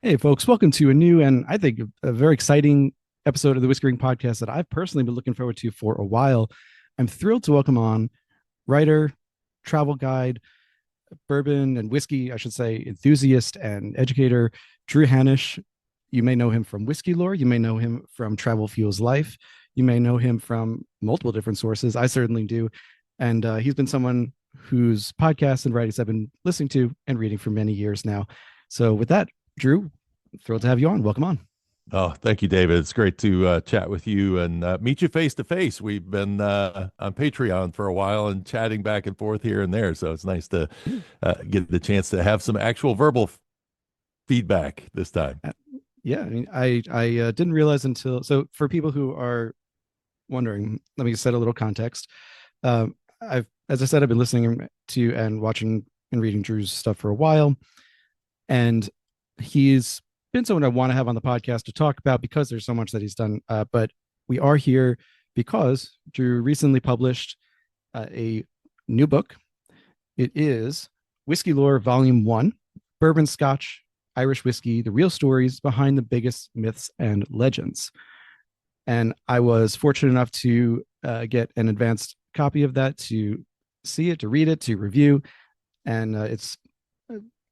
Hey, folks, welcome to a new and I think a very exciting episode of the Whiskering Podcast that I've personally been looking forward to for a while. I'm thrilled to welcome on writer, travel guide, bourbon and whiskey, I should say, enthusiast and educator, Drew Hannush. You may know him from Whiskey Lore. You may know him from Travel Fuels Life. You may know him from multiple different sources. I certainly do. And he's been someone whose podcasts and writings I've been listening to and reading for many years now. So, with that, Drew, thrilled to have you on. Welcome on. Oh, thank you, David. It's great to chat with you and meet you face to face. We've been on Patreon for a while and chatting back and forth here and there. So it's nice to get the chance to have some actual verbal feedback this time. Yeah, I mean, I didn't realize until so for people who are wondering, let me set a little context. I've, as I said, I've been listening to and watching and reading Drew's stuff for a while, and he's been someone I want to have on the podcast to talk about because there's so much that he's done. But we are here because Drew recently published a new book. It is Whiskey Lore Volume 1, Bourbon, Scotch, Irish Whiskey, the real stories behind the biggest myths and legends. And I was fortunate enough to get an advanced copy of that to see it, to read it, to review. And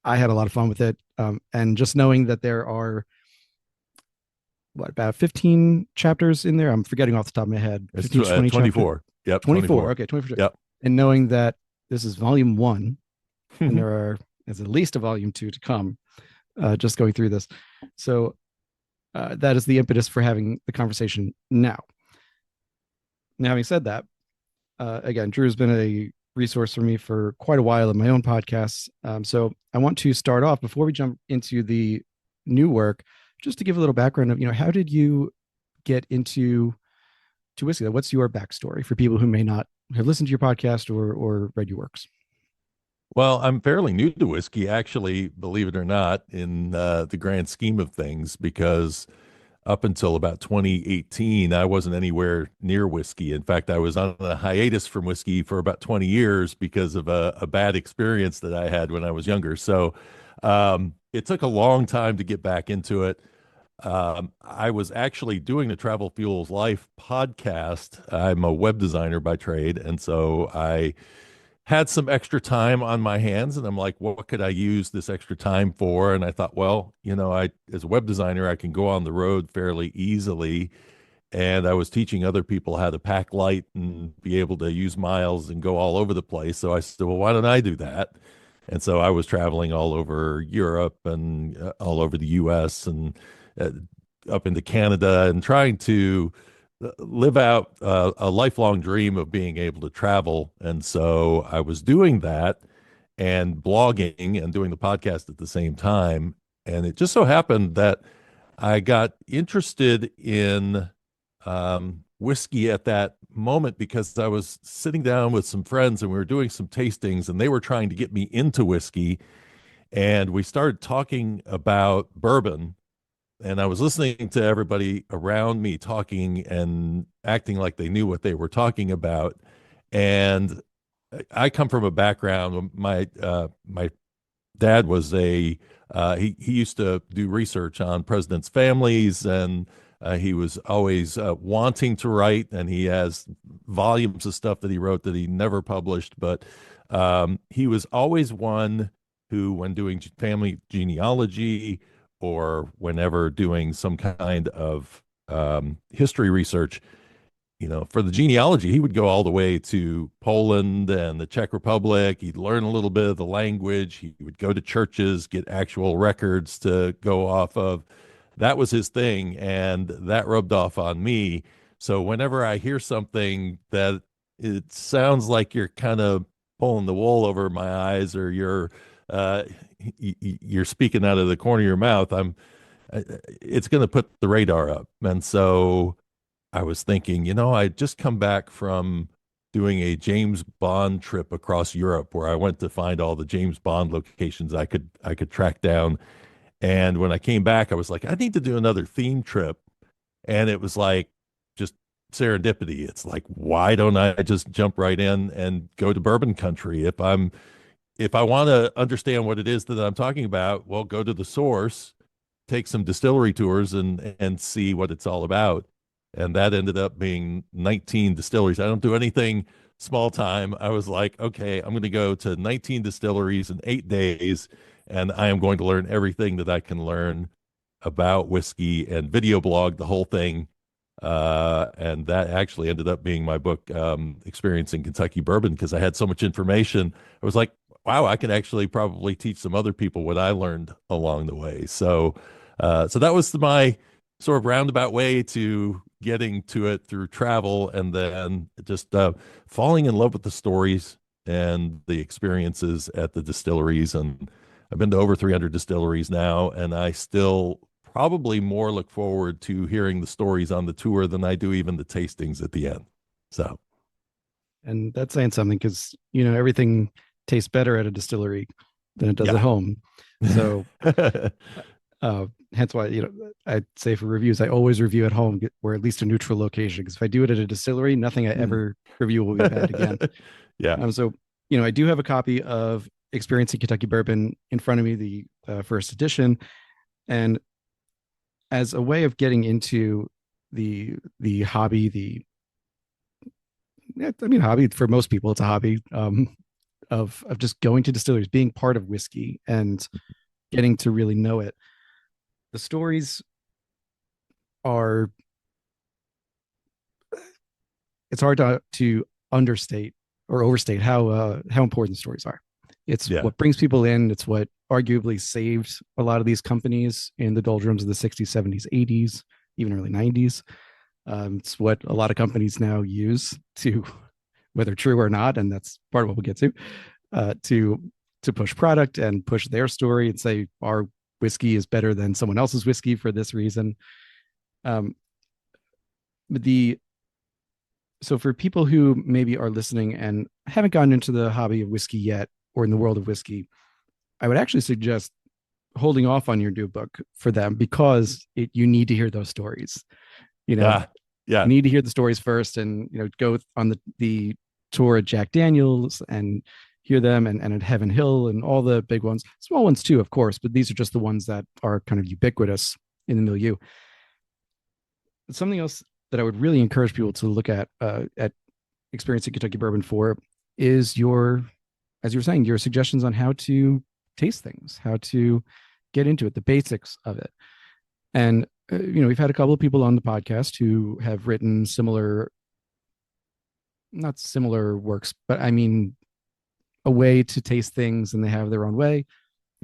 I had a lot of fun with it. And just knowing that there are about 15 chapters in there. I'm forgetting off the top of my head. It's 15 20 chapters. 24. Yep, 24. 24. Okay, 24. Yep. And knowing that this is volume 1 and there's at least a volume 2 to come, just going through this. So that is the impetus for having the conversation now. Now, having said that, again, Drew has been a resource for me for quite a while in my own podcasts. So I want to start off before we jump into the new work, just to give a little background of, how did you get into whiskey? What's your backstory for people who may not have listened to your podcast or read your works? Well, I'm fairly new to whiskey, actually, believe it or not, in the grand scheme of things, because up until about 2018, I wasn't anywhere near whiskey. In fact, I was on a hiatus from whiskey for about 20 years because of a bad experience that I had when I was younger. So it took a long time to get back into it. I was actually doing the Travel Fuels Life podcast. I'm a web designer by trade, and so I had some extra time on my hands, and I'm like, what could I use this extra time for? And I thought, well, I as a web designer, I can go on the road fairly easily. And I was teaching other people how to pack light and be able to use miles and go all over the place. So I said, well, why don't I do that? And so I was traveling all over Europe and all over the US and uh, up into Canada and trying to live out a lifelong dream of being able to travel. And so I was doing that and blogging and doing the podcast at the same time. And it just so happened that I got interested in whiskey at that moment because I was sitting down with some friends and we were doing some tastings and they were trying to get me into whiskey. And we started talking about bourbon, and I was listening to everybody around me talking and acting like they knew what they were talking about. And I come from a background. My dad was he used to do research on presidents' families, and he was always wanting to write, and he has volumes of stuff that he wrote that he never published. But he was always one who, when doing family genealogy or whenever doing some kind of history research, for the genealogy, he would go all the way to Poland and the Czech Republic. He'd learn a little bit of the language. He would go to churches, get actual records to go off of. That was his thing, and that rubbed off on me. So whenever I hear something that it sounds like you're kind of pulling the wool over my eyes, or uh, you're speaking out of the corner of your mouth, it's going to put the radar up. And so I was thinking, I just come back from doing a James Bond trip across Europe where I went to find all the James Bond locations I could track down. And when I came back, I was like, I need to do another theme trip. And it was like just serendipity. It's like, why don't I just jump right in and go to bourbon country? If I want to understand what it is that I'm talking about, well, go to the source take some distillery tours and see what it's all about. And that ended up being 19 distilleries. I don't do anything small time. I was like, okay, I'm going to go to 19 distilleries in 8 days, and I am going to learn everything that I can learn about whiskey and video blog the whole thing. And that actually ended up being my book, Experiencing Kentucky Bourbon, because I had so much information. I was like, wow, I can actually probably teach some other people what I learned along the way. So that was my sort of roundabout way to getting to it through travel, and then just falling in love with the stories and the experiences at the distilleries. And I've been to over 300 distilleries now, and I still probably more look forward to hearing the stories on the tour than I do even the tastings at the end. So, And that's saying something because, everything tastes better at a distillery than it does at yeah. home. So, hence why, I'd say for reviews, I always review at home or at least a neutral location. Because if I do it at a distillery, nothing I ever review will be bad again. Yeah. So, I do have a copy of Experiencing Kentucky Bourbon in front of me, the first edition. And as a way of getting into the hobby, hobby for most people, it's a hobby of just going to distilleries, being part of whiskey and getting to really know it. The stories are, it's hard to understate or overstate how important the stories are. It's Yeah. what brings people in. It's what arguably saved a lot of these companies in the doldrums of the 60s, 70s, 80s, even early 90s. It's what a lot of companies now use to, whether true or not, and that's part of what we'll get to push product and push their story and say our whiskey is better than someone else's whiskey for this reason. Um, the so for people who maybe are listening and haven't gotten into the hobby of whiskey yet or in the world of whiskey, I would actually suggest holding off on your new book for them because you need to hear those stories. Yeah. You need to hear the stories first, and go on the tour at Jack Daniels and hear them, and at Heaven Hill and all the big ones, small ones too, of course, but these are just the ones that are kind of ubiquitous in the milieu. Something else that I would really encourage people to look at Experiencing Kentucky Bourbon for is as you were saying, your suggestions on how to taste things, how to get into it, the basics of it. And we've had a couple of people on the podcast who have written not similar works, but I mean a way to taste things, and they have their own way.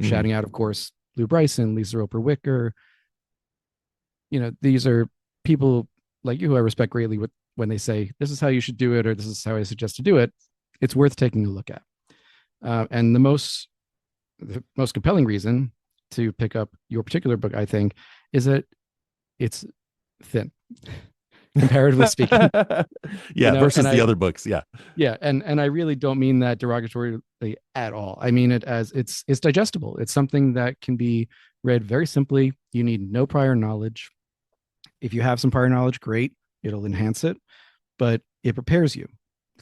Shouting out, of course, Lou Bryson, Lisa Roper Wicker. These are people like you who I respect greatly when they say this is how you should do it, or this is how I suggest to do it. It's worth taking a look at. And the most compelling reason to pick up your particular book, I think, is that it's thin, comparatively speaking. Yeah, versus the other books. Yeah. Yeah, and I really don't mean that derogatorily at all. I mean it as it's digestible. It's something that can be read very simply. You need no prior knowledge. If you have some prior knowledge, great, it'll enhance it, but it prepares you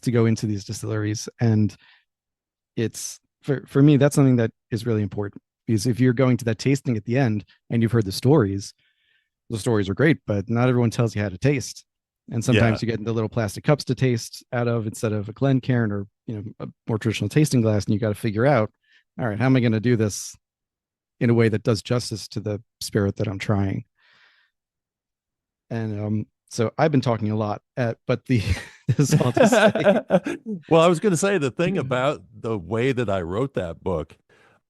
to go into these distilleries. And it's for me, that's something that is really important, because if you're going to that tasting at the end and you've heard the stories are great, but not everyone tells you how to taste. And sometimes you get the little plastic cups to taste out of instead of a Glencairn or a more traditional tasting glass, and you got to figure out, all right, how am I going to do this in a way that does justice to the spirit that I'm trying? And so I've been talking a lot, but this is all to say. Well, I was going to say the thing about the way that I wrote that book,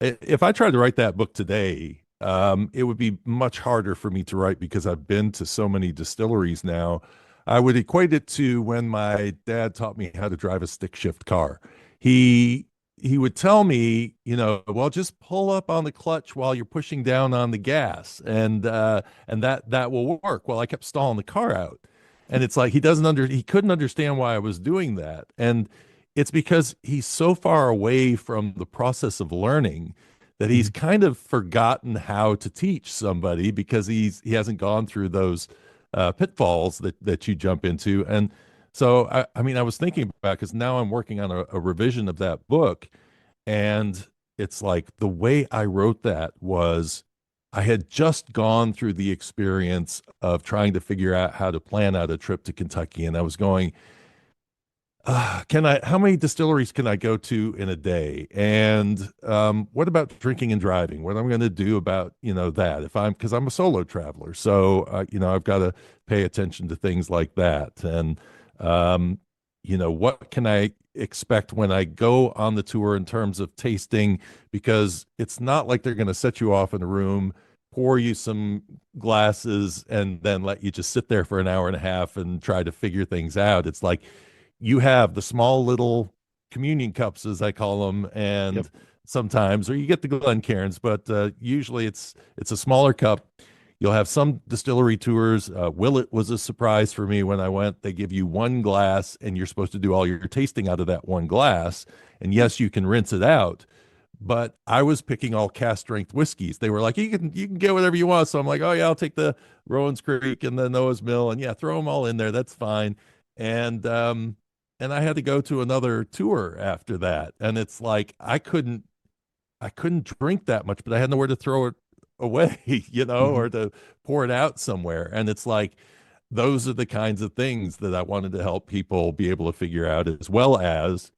if I tried to write that book today, it would be much harder for me to write because I've been to so many distilleries now. I would equate it to when my dad taught me how to drive a stick shift car. He would tell me, well, just pull up on the clutch while you're pushing down on the gas, and that will work. Well, I kept stalling the car out, and it's like he couldn't understand why I was doing that, and it's because he's so far away from the process of learning that he's kind of forgotten how to teach somebody because he hasn't gone through those pitfalls that you jump into. And so, I mean, I was thinking about, because now I'm working on a revision of that book, and it's like the way I wrote that was I had just gone through the experience of trying to figure out how to plan out a trip to Kentucky, and I was going, how many distilleries can I go to in a day? And what about drinking and driving? What am I going to do about, that because I'm a solo traveler. So, I've got to pay attention to things like that. And, what can I expect when I go on the tour in terms of tasting? Because it's not like they're going to set you off in a room, pour you some glasses, and then let you just sit there for an hour and a half and try to figure things out. It's like, you have the small little communion cups, as I call them, Yep. and sometimes, or you get the Glencairns, but usually it's a smaller cup. You'll have some distillery tours. Willet was a surprise for me when I went. They give you one glass, and you're supposed to do all your tasting out of that one glass. And yes, you can rinse it out, but I was picking all cask strength whiskeys. They were like, you can get whatever you want. So I'm like, oh yeah, I'll take the Rowan's Creek and the Noah's Mill, and yeah, throw them all in there. That's fine. And I had to go to another tour after that. And it's like I couldn't drink that much, but I had nowhere to throw it away, Hmm. or to pour it out somewhere. And it's like those are the kinds of things that I wanted to help people be able to figure out, as well as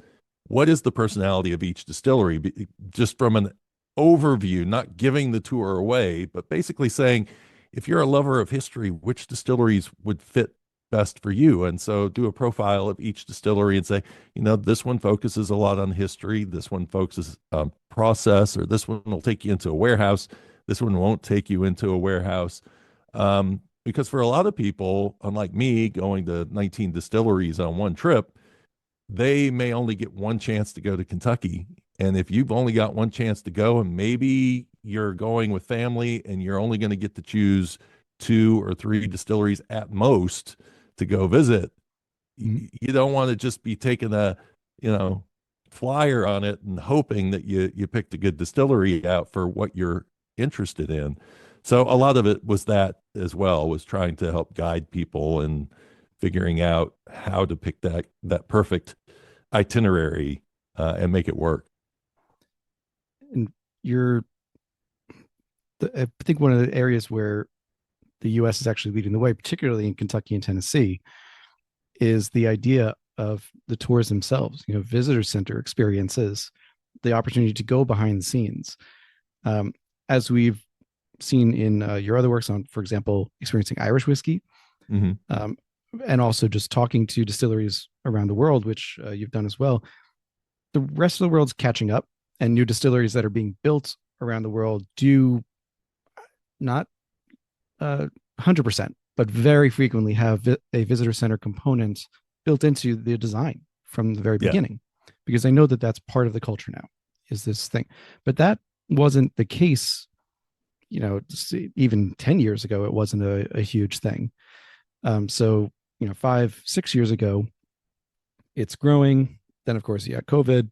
what is the personality of each distillery, just from an overview, not giving the tour away, but basically saying, if you're a lover of history, which distilleries would fit best for you? And so do a profile of each distillery and say, this one focuses a lot on history, this one focuses on process, or this one will take you into a warehouse, this one won't take you into a warehouse. Because for a lot of people, unlike me, going to 19 distilleries on one trip, they may only get one chance to go to Kentucky. And if you've only got one chance to go, and maybe you're going with family and you're only going to get to choose two or three distilleries at most to go visit, Hmm. you don't want to just be taking a, you know, flyer on it and hoping that you picked a good distillery out for what you're interested in. So a lot of it was that as well, was trying to help guide people and figuring out how to pick that perfect itinerary and make it work. And you're, I think one of the areas where the U.S. is actually leading the way, particularly in Kentucky and Tennessee, is the idea of the tours themselves. Visitor center experiences, the opportunity to go behind the scenes, as we've seen in your other works on, for example, experiencing Irish whiskey, Mm-hmm. um, and also just talking to distilleries around the world, which you've done as well. The rest of the world's catching up, and new distilleries that are being built around the world do not 100%, but very frequently have a visitor center component built into the design from the very Yeah. beginning, because I know that that's part of the culture now, is this thing. But that wasn't the case, even 10 years ago. It wasn't a huge thing. So 5, 6 years ago, it's growing. Then of course, yeah, COVID.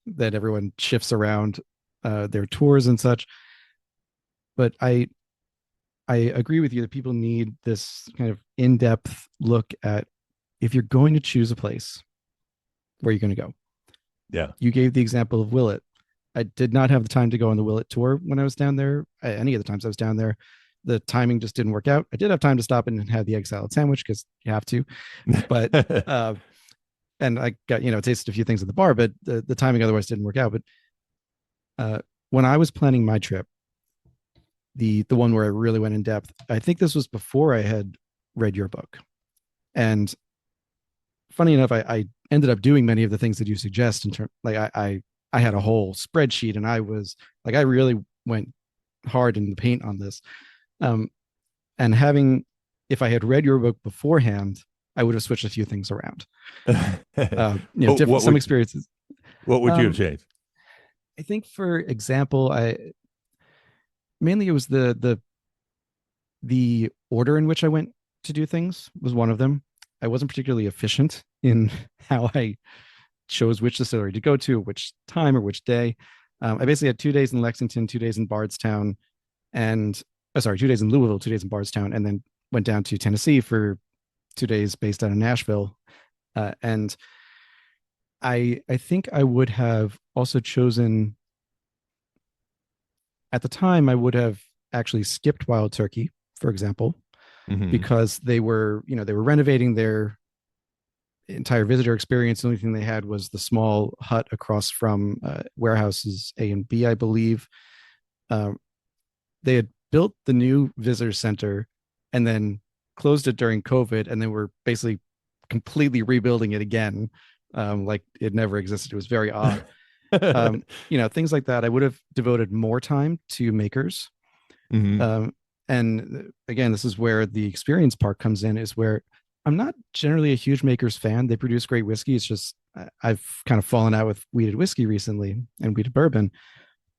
Then everyone shifts around their tours and such. But I agree with you that people need this kind of in-depth look at, if you're going to choose a place, where you're going to go. Yeah. You gave the example of Willet. I did not have the time to go on the Willet tour when I was down there. Any of the times I was down there, the timing just didn't work out. I did have time to stop and have the egg salad sandwich, because you have to. But and I got tasted a few things at the bar, but the timing otherwise didn't work out. But when I was planning my trip, the one where I really went in depth, I think this was before I had read your book. And funny enough, I ended up doing many of the things that you suggest in terms, like I had a whole spreadsheet, and I was like, I really went hard in the paint on this. Um, and having, if I had read your book beforehand, I would have switched a few things around. what, Different, what some would experiences. what would you have Um, changed? I think, for example, I mainly it was the order in which I went to do things was one of them. I wasn't particularly efficient in how I chose which distillery to go to, which time or which day. I basically had 2 days in Lexington, 2 days in Bardstown, and 2 days in Louisville, 2 days in Bardstown, and then went down to Tennessee for 2 days based out of Nashville. And I think I would have also chosen, at the time, I would have actually skipped wild turkey, for example, Hmm. because they were renovating their entire visitor experience. The only thing they had was the small hut across from warehouses A and B, I believe. Um, they had built the new visitor center and then closed it during COVID, and they were basically completely rebuilding it again, like it never existed. It was very odd. Things like that. I would have devoted more time to makers. Hmm. And again, this is where the experience part comes in, is where I'm not generally a huge makers fan. They produce great whiskey. It's just I've kind of fallen out with weeded whiskey recently and weeded bourbon,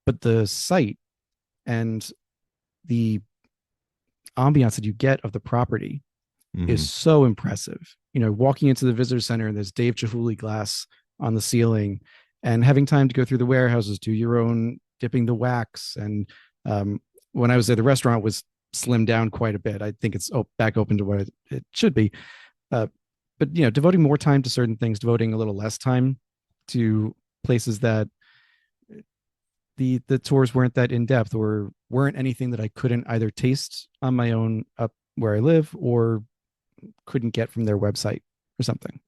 but the site and the ambiance that you get of the property is Hmm. so impressive. Walking into the visitor center and there's Dave Chihuly glass on the ceiling, and having time to go through the warehouses, do your own dipping the wax. And when I was there, the restaurant was slimmed down quite a bit. I think it's back open to what it should be. Uh, but devoting more time to certain things, devoting a little less time to places that the tours weren't that in depth or weren't anything that I couldn't either taste on my own up where I live or couldn't get from their website or something.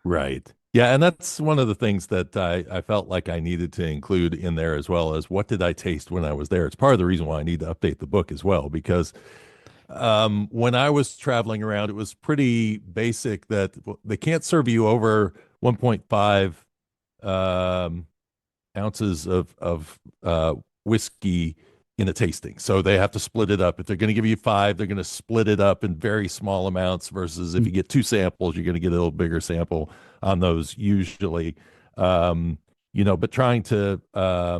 Right. Yeah, and that's one of the things that I felt like I needed to include in there, as well as what did I taste when I was there. It's part of the reason why I need to update the book as well, because when I was traveling around, it was pretty basic that they can't serve you over 1.5 um, ounces of whiskey in a tasting. So they have to split it up. If they're going to give you five, they're going to split it up in very small amounts, versus if you get two samples, you're going to get a little bigger sample on those usually. Um, but trying to uh,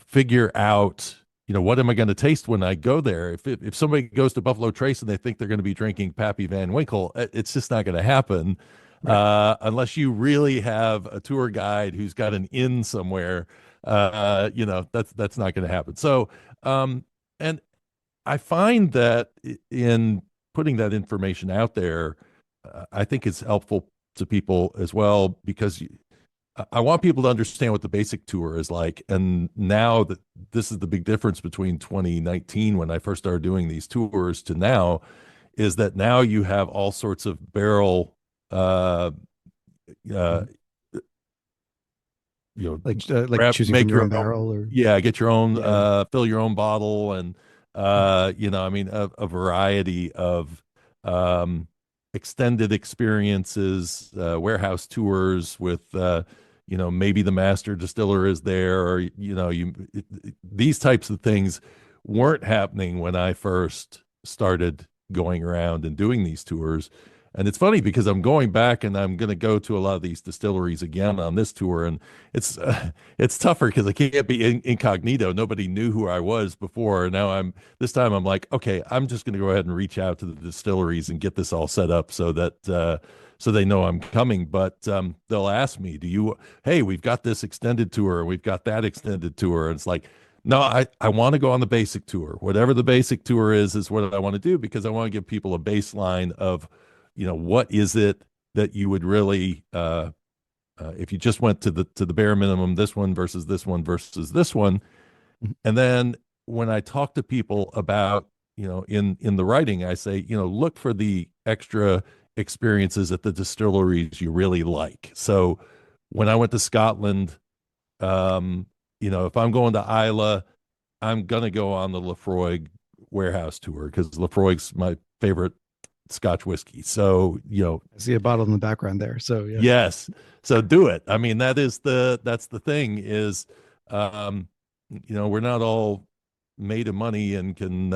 figure out, what am I going to taste when I go there? If somebody goes to Buffalo Trace and they think they're going to be drinking Pappy Van Winkle, it's just not going to happen Right. unless you really have a tour guide who's got an inn somewhere. That's not going to happen. So, and I find that in putting that information out there, I think it's helpful to people as well, because I want people to understand what the basic tour is like. And now that this is the big difference between 2019, when I first started doing these tours, to now, is that now you have all sorts of barrel, uh, uh, Mhm. Like grab, choosing from make your your own own, barrel or yeah, get your own, yeah. fill your own bottle. And, I mean, a variety of, um, extended experiences, warehouse tours with, maybe the master distiller is there, or, these types of things weren't happening when I first started going around and doing these tours. And it's funny because I'm going back and I'm going to go to a lot of these distilleries again on this tour, and it's tougher because I can't be incognito. Nobody knew who I was before. Now this time I'm like, okay, I'm just going to go ahead and reach out to the distilleries and get this all set up so that so they know I'm coming. But they'll ask me, hey, we've got this extended tour, we've got that extended tour. And it's like, no, I want to go on the basic tour. Whatever the basic tour is what I want to do, because I want to give people a baseline of, what is it that you would really, if you just went to the bare minimum, this one versus this one versus this one. Mhm. And then when I talk to people about, in the writing, I say, look for the extra experiences at the distilleries you really like. So when I went to Scotland, um, if I'm going to Isla, I'm gonna go on the Lefroy warehouse tour, because Lefroy's my favorite Scotch whiskey. So, I see a bottle in the background there. So yeah. yes. So do it. I mean, that's the thing is, um, we're not all made of money and can,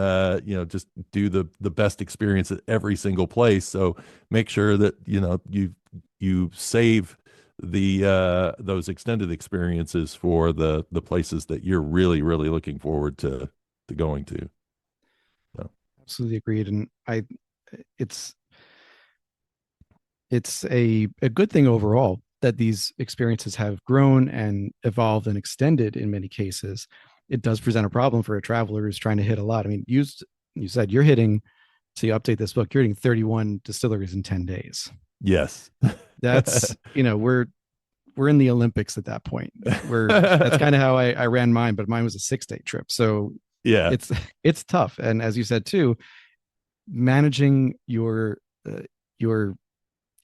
just do the best experience at every single place. So make sure that, you save those extended experiences for the places that you're really, really looking forward to going to. So, Absolutely agreed. And it's it's a good thing overall that these experiences have grown and evolved and extended in many cases. It does present a problem for a traveler who's trying to hit a lot. I mean, you said you're hitting, to update this book, you're hitting 31 distilleries in 10 days. yes. That's, we're we're in the Olympics at that point. We're That's kind of how I ran mine, but mine was a 6 day trip. So Yeah. it's it's tough. And as you said too, managing your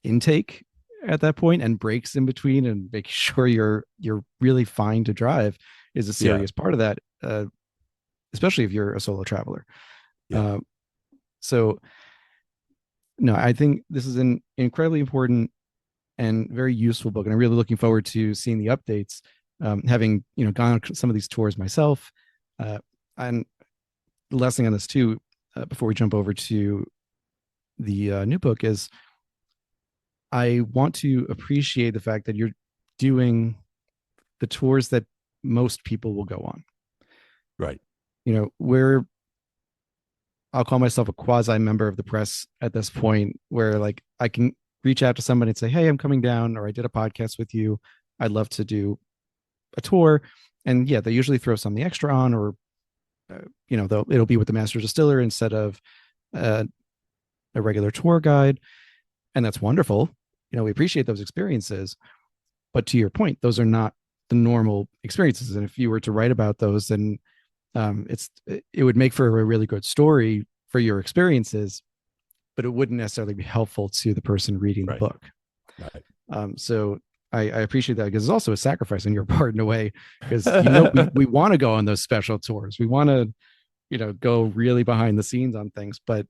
intake at that point and breaks in between and making sure you're really fine to drive is a Yeah. serious part of that, especially if you're a solo traveler. Yeah. Uh, so no, I think this is an incredibly important and very useful book, and I'm really looking forward to seeing the updates. Having gone on some of these tours myself, and the last thing on this too, before we jump over to the new book, is I want to appreciate the fact that you're doing the tours that most people will go on. Right. We're I'll call myself a quasi member of the press at this point, where like I can reach out to somebody and say, "Hey, I'm coming down," or "I did a podcast with you. I'd love to do a tour." And yeah, they usually throw something extra on, or it'll be with the master distiller instead of uh, a regular tour guide, and that's wonderful. We appreciate those experiences, but to your point, those are not the normal experiences. And if you were to write about those, then it would make for a really good story for your experiences, but it wouldn't necessarily be helpful to the person reading the Right. book. Right. So I appreciate that, because it's also a sacrifice on your part in a way, because we want to go on those special tours. We want to go really behind the scenes on things, but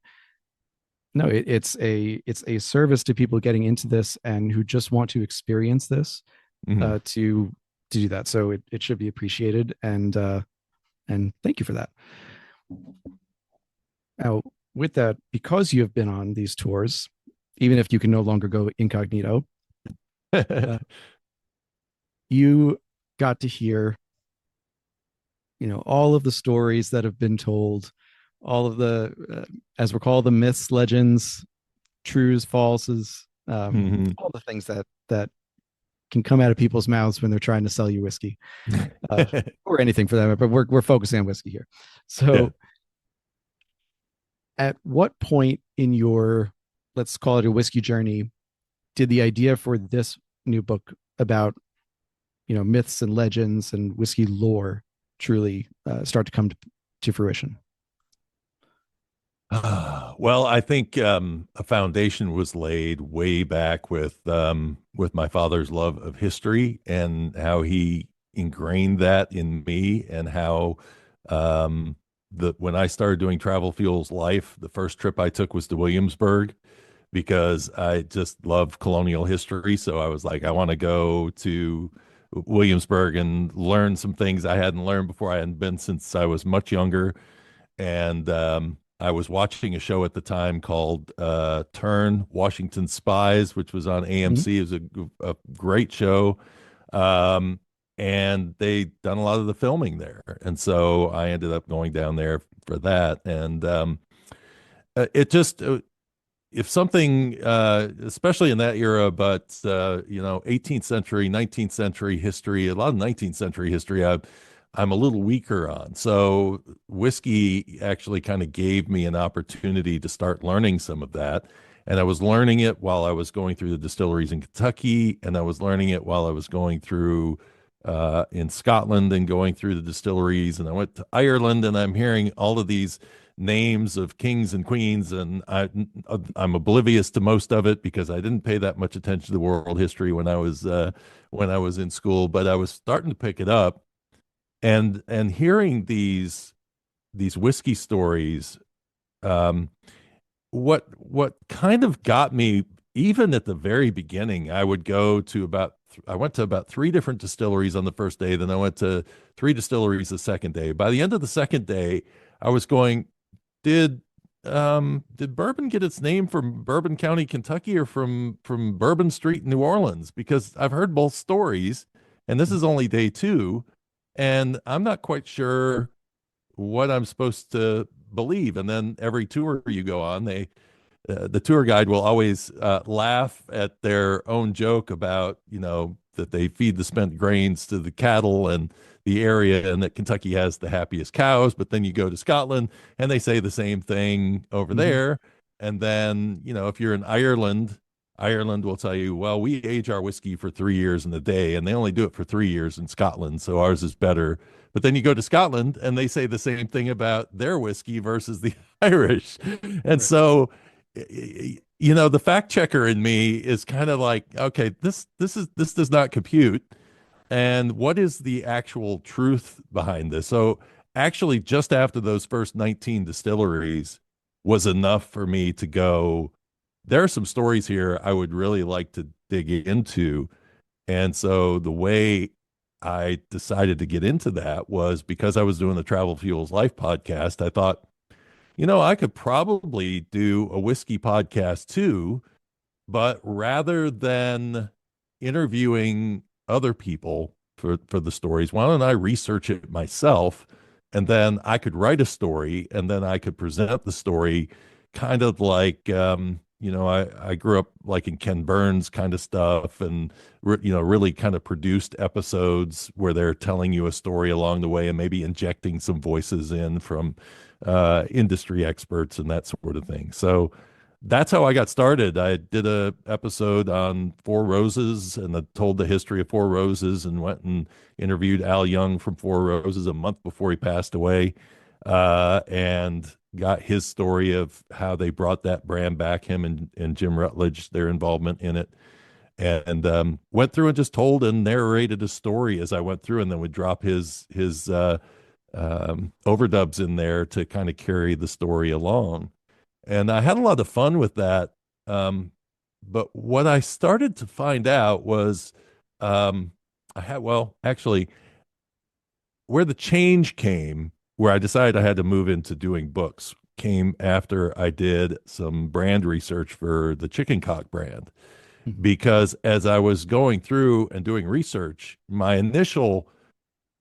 no, it's a service to people getting into this and who just want to experience this, Mhm. to do that. So it should be appreciated, and thank you for that. Now, with that, because you have been on these tours, even if you can no longer go incognito, uh, you got to hear, all of the stories that have been told, all of the, as we're called, the myths, legends, trues, falses, Mhm. all the things that can come out of people's mouths when they're trying to sell you whiskey, or anything for that. But we're focusing on whiskey here. Yeah. So, at what point in your, let's call it a whiskey journey, did the idea for this new book about myths and legends and whiskey lore truly start to come to fruition? Well, I think a foundation was laid way back with my father's love of history and how he ingrained that in me, and how the when I started doing Travel Fuels Life, the first trip I took was to Williamsburg because I just love colonial history. So I was like, I want to go to Williamsburg and learn some things I hadn't learned before. I hadn't been since I was much younger, and I was watching a show at the time called Turn Washington Spies, which was on Mhm. AMC. It was a great show. Um, and they done a lot of the filming there. And so I ended up going down there for that. And it just, if something, especially in that era, but 18th century, 19th century history, a lot of 19th century history, I'm a little weaker on. So whiskey actually kind of gave me an opportunity to start learning some of that. And I was learning it while I was going through the distilleries in Kentucky, and I was learning it while I was going through in Scotland and going through the distilleries. And I went to Ireland, and I'm hearing all of these names of kings and queens, and I'm oblivious to most of it because I didn't pay that much attention to world history when I was in school. But I was starting to pick it up, and hearing these whiskey stories. Um, what kind of got me, even at the very beginning, I went to about three different distilleries on the first day, then I went to three distilleries the second day. By the end of the second day, I was going, did did Bourbon get its name from Bourbon County, Kentucky, or from Bourbon Street, New Orleans? Because I've heard both stories, and this is only day two, and I'm not quite sure what I'm supposed to believe. And then every tour you go on, the tour guide will always laugh at their own joke about, that they feed the spent grains to the cattle and the area, and that Kentucky has the happiest cows. But then you go to Scotland and they say the same thing over Mhm. there. And then, if you're in Ireland, Ireland will tell you, well, we age our whiskey for 3 years in a day, and they only do it for 3 years in Scotland, so ours is better. But then you go to Scotland, and they say the same thing about their whiskey versus the Irish. And Right. so, the fact checker in me is kind of like, okay, this does not compute. And what is the actual truth behind this? So, actually, just after those first 19 distilleries was enough for me to go, there are some stories here I would really like to dig into. And so the way I decided to get into that was because I was doing the Travel Fuels Life podcast. I thought, I could probably do a whiskey podcast too, but rather than interviewing other people for the stories, why don't I research it myself? And then I could write a story and then I could present the story kind of like, I grew up like in Ken Burns kind of stuff and, really kind of produced episodes where they're telling you a story along the way and maybe injecting some voices in from industry experts and that sort of thing. So, that's how I got started. I did a episode on Four Roses and I told the history of Four Roses and went and interviewed Al Young from Four Roses a month before he passed away, and got his story of how they brought that brand back, him and Jim Rutledge, their involvement in it. And went through and just told and narrated a story as I went through, and then would drop his overdubs in there to kind of carry the story along. And I had a lot of fun with that. But what I started to find out was, actually, where the change came, where I decided I had to move into doing books, came after I did some brand research for the Chicken Cock brand. Mhm. Because as I was going through and doing research, my initial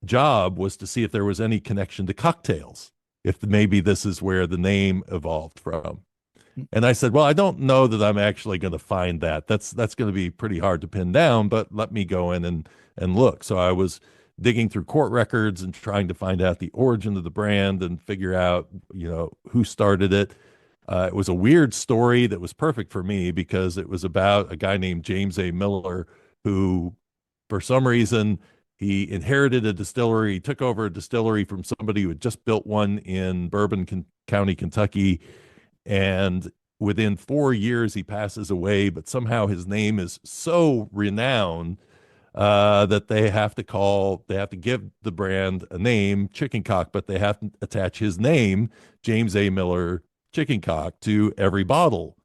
job was to see if there was any connection to cocktails, if maybe this is where the name evolved from. And I said, well, I don't know that I'm actually going to find that. That's going to be pretty hard to pin down, but let me go in and look. So I was digging through court records and trying to find out the origin of the brand and figure out, who started it. It was a weird story that was perfect for me because it was about a guy named James A. Miller who, for some reason, he inherited a distillery, he took over a distillery from somebody who had just built one in Bourbon County, Kentucky, and within 4 years he passes away, but somehow his name is so renowned that they have to give the brand a name, Chicken Cock, but they have to attach his name, James A. Miller Chicken Cock, to every bottle.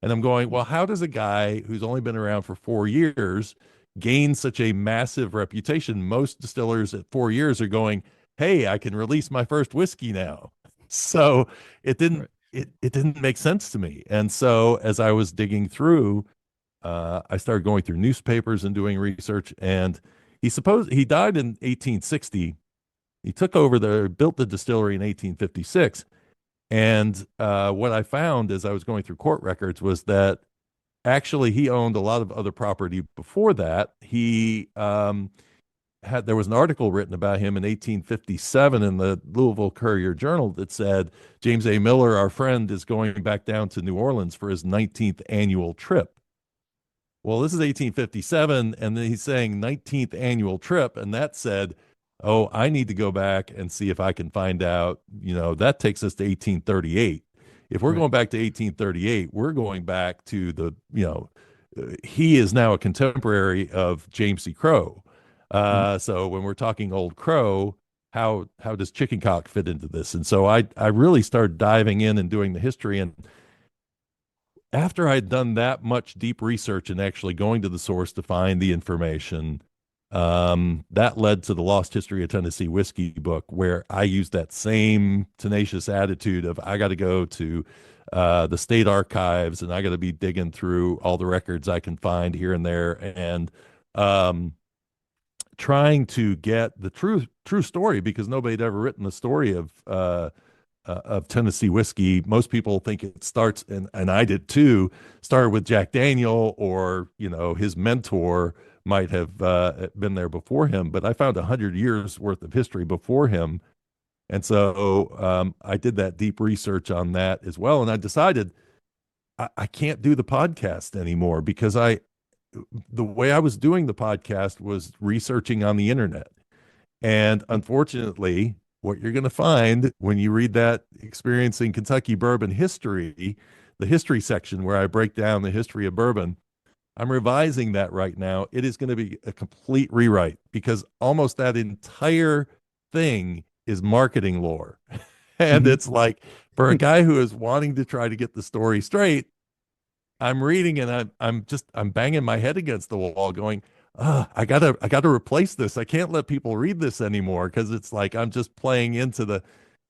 And I'm going, well, how does a guy who's only been around for 4 years gain such a massive reputation? Most distillers at 4 years are going, hey, I can release my first whiskey now. So it didn't Right. it didn't make sense to me. And so as I was digging through, I started going through newspapers and doing research. And he died in 1860. He took over built the distillery in 1856. And what I found as I was going through court records was that actually he owned a lot of other property before that. There was an article written about him in 1857 in the Louisville Courier Journal that said James A. Miller, our friend, is going back down to New Orleans for his 19th annual trip. Well, this is 1857, and then he's saying 19th annual trip, and that said, oh, I need to go back and see if I can find out. That takes us to 1838. If we're Right. going back to 1838, we're going back to he is now a contemporary of James C. Crowe. Mhm. So when we're talking Old Crow, how does Chicken Cock fit into this? And so I really started diving in and doing the history. And after I'd done that much deep research and actually going to the source to find the information, that led to the Lost History of Tennessee Whiskey book, where I used that same tenacious attitude of I got to go to the state archives and I got to be digging through all the records I can find here and there, and um, trying to get the true story, because nobody had ever written the story of Tennessee whiskey. Most people think it starts, and I did too, started with Jack Daniel, or his mentor might have been there before him. But I found 100 years worth of history before him, and so I did that deep research on that as well. And I decided I can't do the podcast anymore because the way I was doing the podcast was researching on the internet. And unfortunately, what you're going to find when you read that Experiencing Kentucky Bourbon History, the history section where I break down the history of bourbon, I'm revising that right now. It is going to be a complete rewrite because almost that entire thing is marketing lore. And Mhm. it's like for a guy who is wanting to try to get the story straight, I'm reading and I'm banging my head against the wall going, I gotta replace this. I can't let people read this anymore because it's like I'm just playing into the,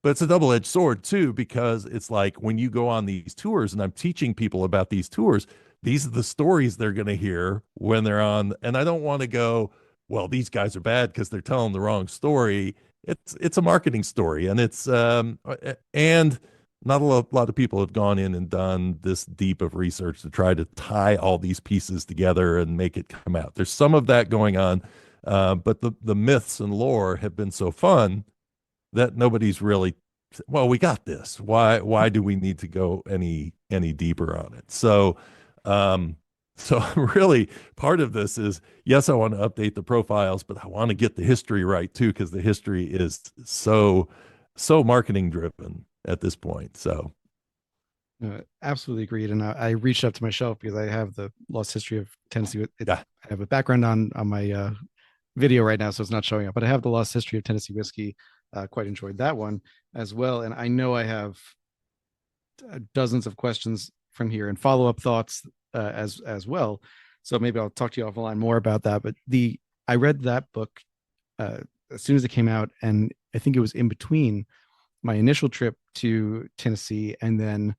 but it's a double-edged sword too, because it's like when you go on these tours and I'm teaching people about these tours, these are the stories they're going to hear when they're on. And I don't want to go, well, these guys are bad because they're telling the wrong story. It's a marketing story, and it's and not lot of people have gone in and done this deep of research to try to tie all these pieces together and make it come out. There's some of that going on, but the myths and lore have been so fun that nobody's really, well, we got this. Why do we need to go any deeper on it? Um, so really part of this is, yes, I want to update the profiles, but I want to get the history right too, because the history is so marketing driven at this point. So Absolutely agreed. And I reached up to my shelf because I have the Lost History of Tennessee. yeah, I have a background on my video right now, so it's not showing up. But I have the Lost History of Tennessee Whiskey. Quite enjoyed that one as well. And I know I have dozens of questions from here and follow up thoughts as well. So maybe I'll talk to you offline more about that. But I read that book uh, as soon as it came out, and I think it was in between my initial trip to Tennessee and then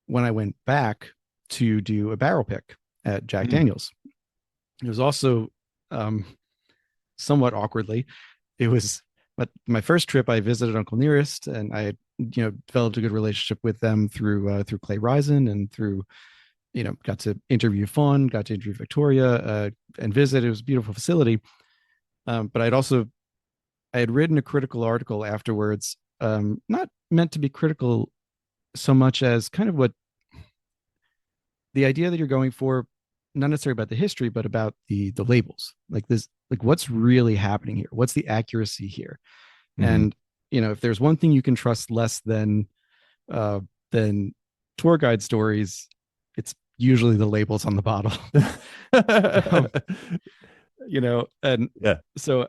when I went back to do a barrel pick at Jack mm, Daniels. It was also um, somewhat awkwardly. It was my first trip. I visited Uncle Nearest, and I had developed a good relationship with them through Clay Risen and through got to interview Fawn, got to interview Victoria, and visit. It was a beautiful facility. But I had written a critical article afterwards, not meant to be critical so much as kind of what the idea that you're going for, not necessarily about the history, but about the labels, like this, like what's really happening here, what's the accuracy here. mhm. And if there's one thing you can trust less uh than tour guide stories, it's usually the labels on the bottle. um, and Yeah, so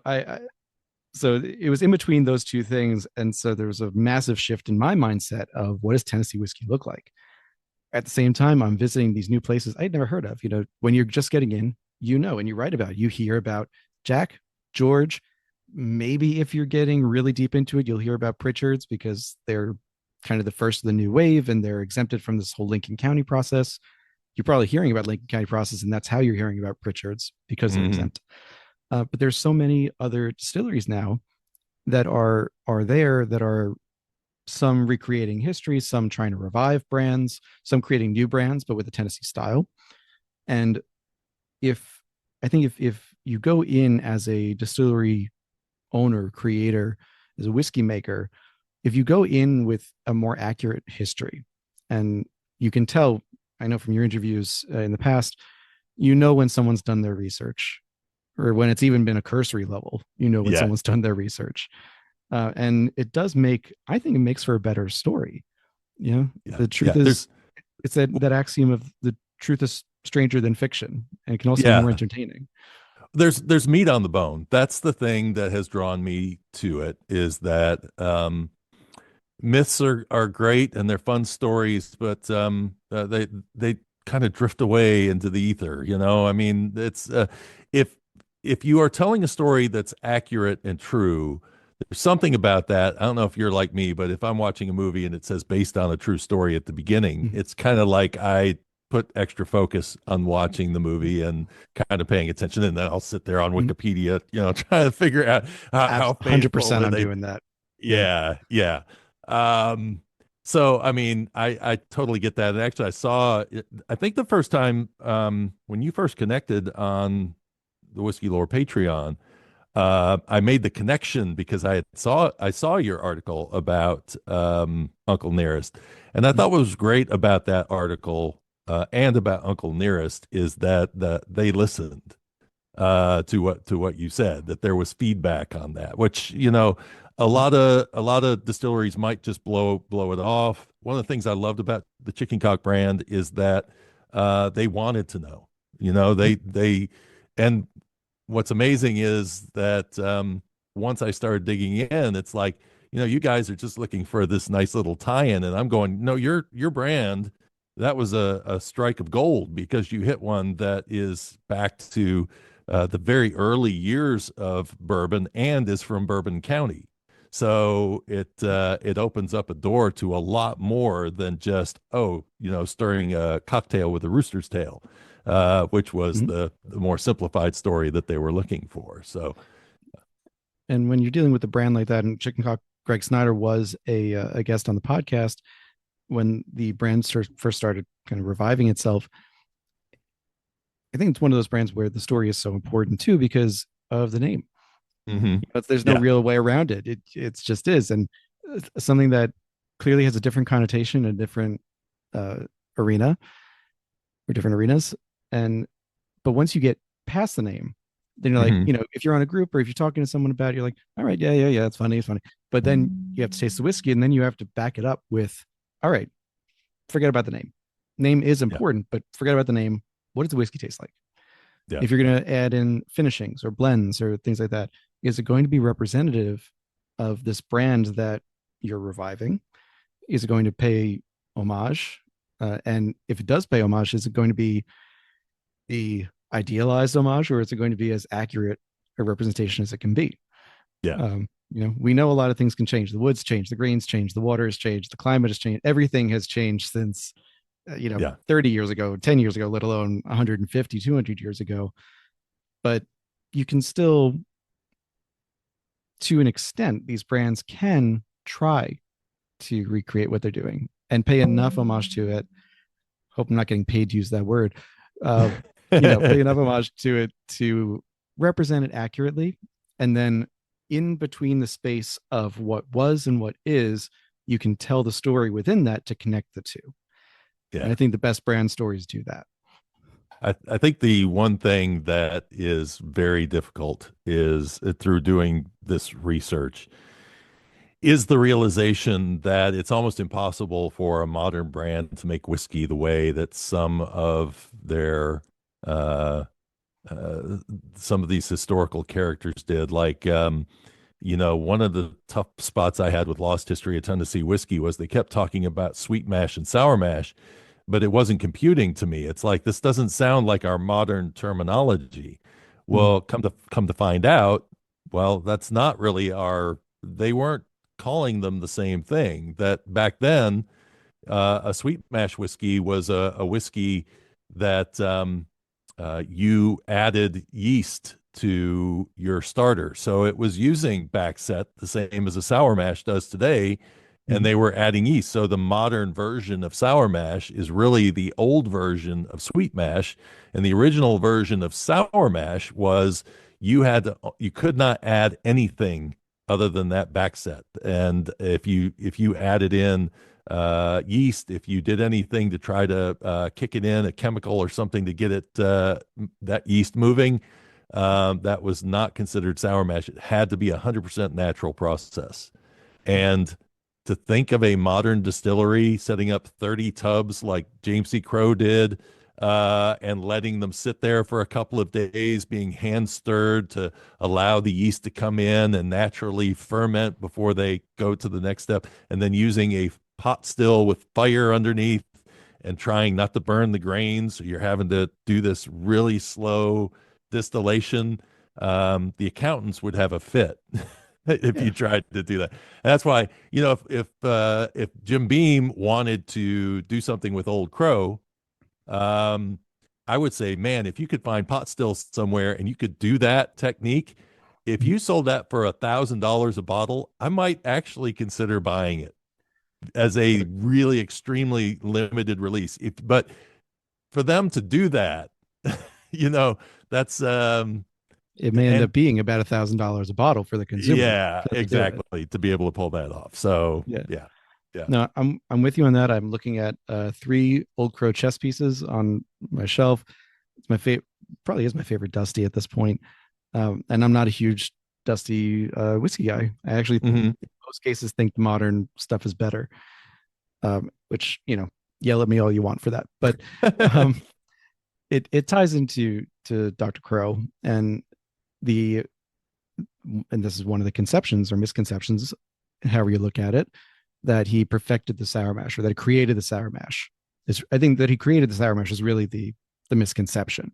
so it was in between those two things, and so there was a massive shift in my mindset of what does Tennessee whiskey look like. At the same time, I'm visiting these new places I'd never heard of. When you're just getting in, and you write about it, you hear about Jack, George. Maybe if you're getting really deep into it, you'll hear about Pritchard's because they're kind of the first of the new wave and they're exempted from this whole Lincoln County process. You're probably hearing about Lincoln County process, and that's how you're hearing about Pritchard's because they're mhm. exempt. But there's so many other distilleries now that are there that are some recreating history, some trying to revive brands, some creating new brands, but with a Tennessee style. And if I think if you go in as a distillery owner, creator, as a whiskey maker, if you go in with a more accurate history, and you can tell, I know from your interviews in the past, when someone's done their research, or when it's even been a cursory level, when Yeah, someone's done their research. And it does I think it makes for a better story. yeah, The truth yeah. is, it's that axiom of the truth is stranger than fiction, and it can also be more Yeah, entertaining. there's meat on the bone. That's the thing that has drawn me to it, is that myths are great and they're fun stories, but they kind of drift away into the ether. I mean, it's if if you are telling a story that's accurate and true, there's something about that. I don't know if you're like me, but if I'm watching a movie and it says based on a true story at the beginning, Mhm. it's kind of like I put extra focus on watching the movie and kind of paying attention, and then I'll sit there on Mhm. Wikipedia, trying to figure out how faithful 100% were I'm they. doing that. Yeah. Yeah, yeah. Um, so I mean, I totally get that. And actually, I think the first time when you first connected on the Whiskey Lore Patreon, I made the connection because I saw your article about Uncle Nearest, and I thought what was great about that article and about Uncle Nearest is that they listened to what you said, that there was feedback on that, which, a lot of distilleries might just blow it off. One of the things I loved about the Chicken Cock brand is that they wanted to know. They and what's amazing is that once I started digging in, it's like, you guys are just looking for this nice little tie-in, and I'm going, no, your brand, that was a strike of gold because you hit one that is back to the very early years of bourbon and is from Bourbon County. So it opens up a door to a lot more than just, stirring a cocktail with a rooster's tail, which was Mhm. the more simplified story that they were looking for. So, And when you're dealing with a brand like that, and Chicken Cock, Greg Snyder was a guest on the podcast when the brand first started kind of reviving itself. I think it's one of those brands where the story is so important too because of the name. mhm. But there's no Yeah. real way around it. It's just is, and something that clearly has a different connotation, a different uh, arena or different arenas. And but once you get past the name, then you're like, Mhm. if you're on a group or if you're talking to someone about it, you're like, all right, yeah, yeah, yeah, it's funny, it's funny. But then you have to taste the whiskey, and then you have to back it up with, all right, forget about the name. Name is Yeah. important, but forget about the name. What does the whiskey taste like? Yeah. If you're going to add in finishings or blends or things like that, is it going to be representative of this brand that you're reviving? Is it going to pay homage? And if it does pay homage, is it going to be the idealized homage, or is it going to be as accurate a representation as it can be? Yeah. We know a lot of things can change. The woods change, the grains change, the water has changed, the climate has changed. Everything has changed since, Yeah. 30 years ago, 10 years ago, let alone 150, 200 years ago. But you can still, to an extent, these brands can try to recreate what they're doing and pay enough homage to it. Hope I'm not getting paid to use that word. Uh, pay enough homage to it to represent it accurately. And then in between the space of what was and what is, you can tell the story within that to connect the two. And Yeah. I think the best brand stories do that. I think the one thing that is very difficult is through doing this research is the realization that it's almost impossible for a modern brand to make whiskey the way that uh, uh, some of these historical characters did. Like, one of the tough spots I had with Lost History of Tennessee Whiskey was they kept talking about sweet mash and sour mash, but it wasn't computing to me. It's like this doesn't sound like our modern terminology. Mm, Well, come to find out, well, that's not really our. They weren't calling them the same thing. That back then, a sweet mash whiskey was a whiskey that you added yeast to your starter. So it was using backset the same as a sour mash does today, and mm, they were adding yeast. So the modern version of sour mash is really the old version of sweet mash, and the original version of sour mash was you could not add anything other than that backset. And if you added in yeast, if you did anything to try to kick it in, a chemical or something to get it that yeast moving, that was not considered sour mash. It had to be 100% natural process. And to think of a modern distillery setting up 30 tubs like James C. Crowe did, and letting them sit there for a couple of days, being hand stirred to allow the yeast to come in and naturally ferment before they go to the next step, and then using a pot still with fire underneath and trying not to burn the grains. So you're having to do this really slow distillation. The accountants would have a fit if yeah. you tried to do that. And that's why, if Jim Beam wanted to do something with Old Crow, um, I would say, man, if you could find pot stills somewhere and you could do that technique, if Mhm. you sold that for $1,000 a bottle, I might actually consider buying it as a Perfect. really extremely limited release. But for them to do that, you know, that's it may end And up being about $1,000 a bottle for the consumer yeah, to do it. exactly. To be able to pull that off. So Yeah. yeah, yeah. No, I'm with you on that. I'm looking at three Old Crow chess pieces on my shelf. It's my favorite, probably is my favorite Dusty at this point. And I'm not a huge Dusty whiskey guy. I actually, Hmm. in most cases, think the modern stuff is better. Which yell at me all you want for that, but um, it ties into to Dr. Crow and the and this is one of the conceptions or misconceptions, however you look at it, that he perfected the sour mash or that he created the sour mash. I think that he created the sour mash is really the misconception,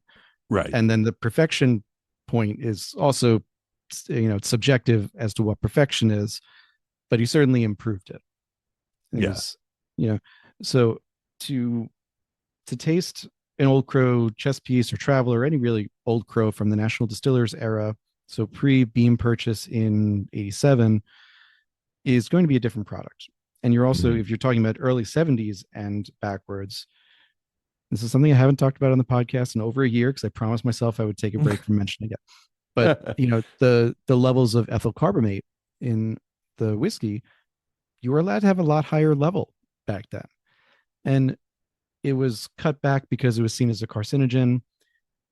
Right. and then the perfection point is also subjective as to what perfection is, but he certainly improved it. It Yeah. was you know so to taste an Old Crow chess piece or traveler or any really Old Crow from the National Distillers era, so pre beam purchase in 87, is going to be a different product. And you're also, Mhm. if you're talking about early 70s and backwards, this is something I haven't talked about on the podcast in over a year because I promised myself I would take a break from mentioning it. But the levels of ethyl carbamate in the whiskey, you were allowed to have a lot higher level back then. And it was cut back because it was seen as a carcinogen.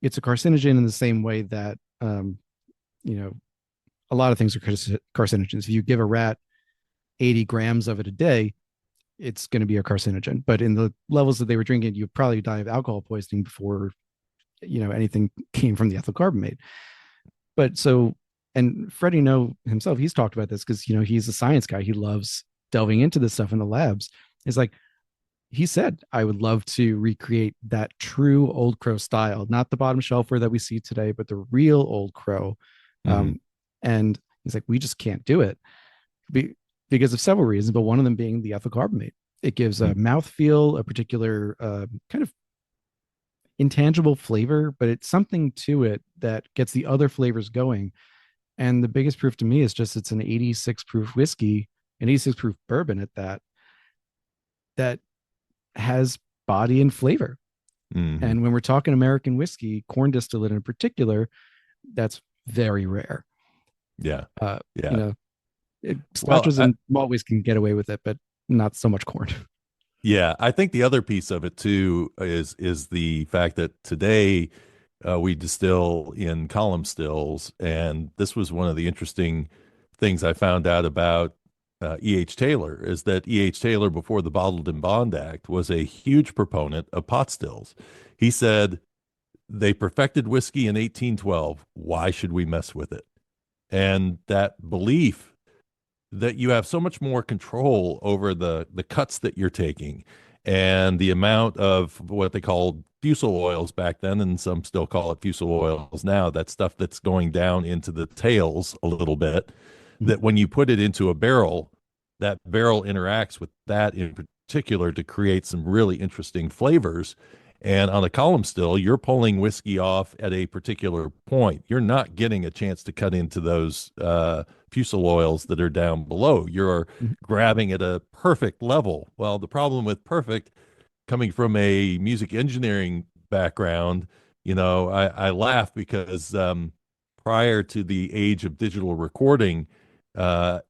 It's a carcinogen in the same way that you know a lot of things are carcinogens. If you give a rat 80 grams of it a day, it's going to be a carcinogen. But in the levels that they were drinking, you'd probably die of alcohol poisoning before anything came from the ethyl carbamate. But so, and Freddie know himself, he's talked about this because he's a science guy. He loves delving into this stuff in the labs. It's like he said, I would love to recreate that true Old Crow style, not the bottom shelfer that we see today, but the real Old Crow. Hmm. And he's like, we just can't do it because of several reasons, but one of them being the ethyl carbamate. It gives a mouthfeel, a particular kind of intangible flavor, but it's something to it that gets the other flavors going. And the biggest proof to me is just it's an 86 proof whiskey, an 86 proof bourbon at that, that has body and flavor. Hmm. And when we're talking American whiskey, corn distillate in particular, that's very rare. Yeah. Uh, you Yeah. know, Well, Scotches and malt whisky can get away with it, but not so much corn. yeah, I think the other piece of it too is the fact that today we distill in column stills, and this was one of the interesting things I found out about E.H. Taylor is that E.H. Taylor, before the Bottled in Bond Act, was a huge proponent of pot stills. He said they perfected whiskey in 1812. Why should we mess with it? And that belief that you have so much more control over the cuts that you're taking and the amount of what they called fusel oils back then, and some still call it fusel oils now, that stuff that's going down into the tails a little bit, that when you put it into a barrel, that barrel interacts with that in particular to create some really interesting flavors. And on a column still, you're pulling whiskey off at a particular point. You're not getting a chance to cut into those fusel oils that are down below. You're grabbing at a perfect level. Well, the problem with perfect, coming from a music engineering background, I laugh because prior to the age of digital recording,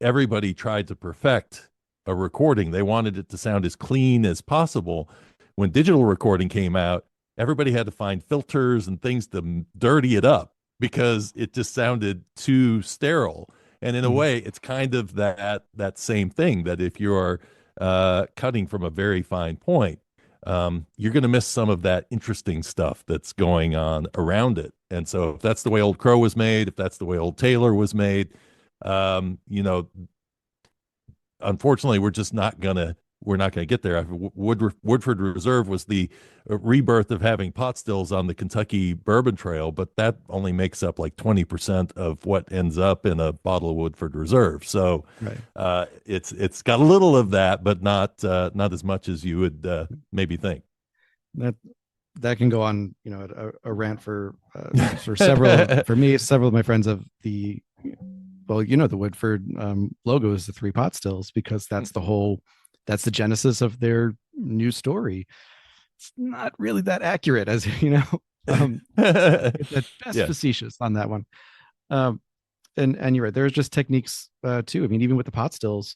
everybody tried to perfect a recording. They wanted it to sound as clean as possible. When digital recording came out, everybody had to find filters and things to dirty it up because it just sounded too sterile. And in a way, it's kind of that same thing that if you're cutting from a very fine point, you're going to miss some of that interesting stuff that's going on around it. And so, if that's the way Old Crow was made, if that's the way Old Taylor was made, um, you know, unfortunately, we're not gonna get there. Woodford Reserve was the rebirth of having pot stills on the Kentucky Bourbon Trail, but that only makes up like 20% of what ends up in a bottle of Woodford Reserve. So Right. it's got a little of that, but not as much as you would maybe think. That that can go on, a rant for several for me, several of my friends of the well, the Woodford logo is the three pot stills because that's the genesis of their new story. It's not really that accurate as you know. It's at best Yeah. facetious on that one. Um, and you're right. There's just techniques too. I mean, even with the pot stills,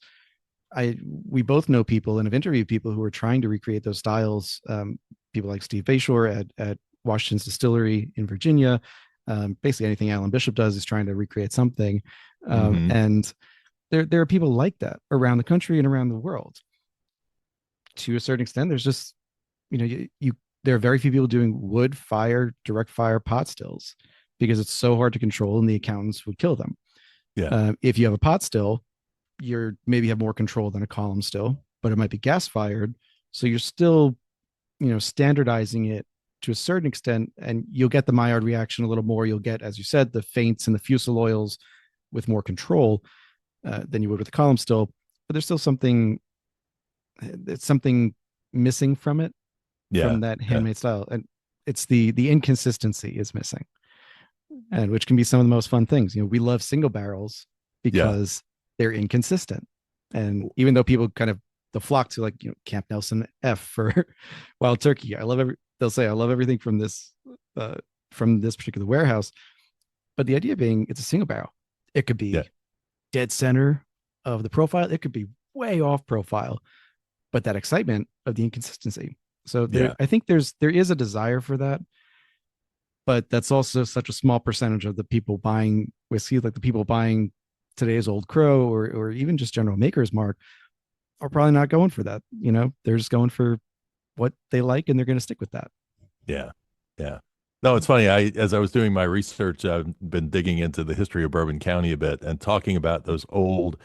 I we both know people and have interviewed people who are trying to recreate those styles. People like Steve Bayshore at Washington's Distillery in Virginia. Basically, anything Alan Bishop does is trying to recreate something. Hmm. And there are people like that around the country and around the world. To a certain extent, there's just you there are very few people doing wood fire direct fire pot stills because it's so hard to control and the accountants would kill them. Yeah. If you have a pot still, you're maybe have more control than a column still, but it might be gas fired. So you're still, standardizing it to a certain extent, and you'll get the Maillard reaction a little more. You'll get, as you said, the feints and the fusel oils with more control than you would with a column still. But there's still something, it's something missing from it, Yeah. from that Yeah. handmade style, and it's the inconsistency is missing, and which can be some of the most fun things. We love single barrels Yeah. because they're inconsistent. And even though people kind of they'll flock to like Camp Nelson F for Wild Turkey, they'll say I love everything from this particular warehouse. But the idea being it's a single barrel. It could Yeah. be dead center of the profile. It could be way off profile, but that excitement of the inconsistency. So Yeah. I think there is a desire for that, but that's also such a small percentage of the people buying whiskey, like the people buying today's Old Crow or even just General Maker's Mark are probably not going for that. They're just going for what they like and they're going to stick with that. Yeah. Yeah. No, it's funny. As I was doing my research, I've been digging into the history of Bourbon County a bit and talking about those old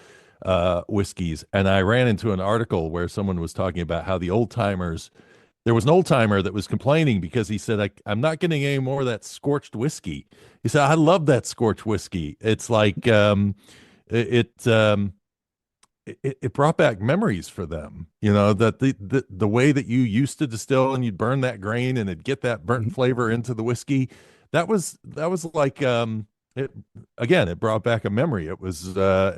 whiskeys. And I ran into an article where someone was talking about how the old timers, there was an old timer that was complaining because he said, I'm not getting any more of that scorched whiskey. He said, I love that scorched whiskey. It's like, it, it brought back memories for them, that the way that you used to distill and you'd burn that grain and it'd get that burnt Mhm. flavor into the whiskey. That was like, it again, it brought back a memory. It was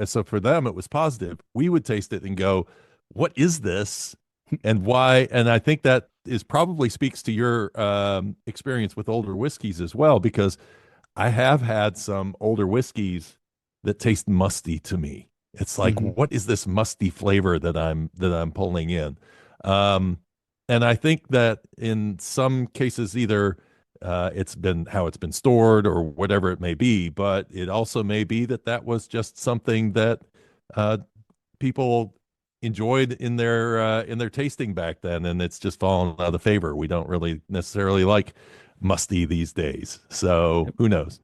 so for them it was positive. We would taste it and go, what is this and why? And I think that is probably speaks to your experience with older whiskeys as well, because I have had some older whiskeys that taste musty to me. It's like, Mhm. what is this musty flavor that I'm pulling in? Um, and I think that in some cases, either it's been how it's been stored or whatever it may be, but it also may be that that was just something that uh, people enjoyed in their tasting back then, and it's just fallen out of favor. We don't really necessarily like musty these days, so Yep. who knows?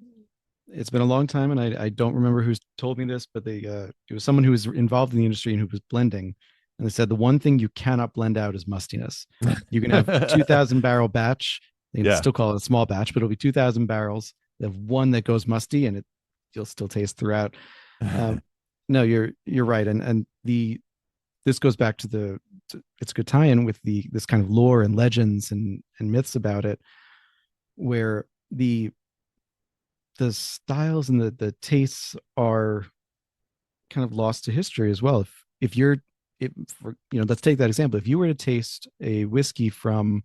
It's been a long time, and I don't remember who's told me this, but it was someone who was involved in the industry and who was blending, and they said the one thing you cannot blend out is mustiness. You can have a 2,000 barrel batch. They can Yeah, still call it a small batch, but it'll be 2,000 barrels. They have one that goes musty, and you'll still taste throughout. Um, no, you're right, and this goes back to it's a good tie-in with this kind of lore and legends and myths about it, where the styles and the tastes are kind of lost to history as well. If you're if for, let's take that example. If you were to taste a whiskey from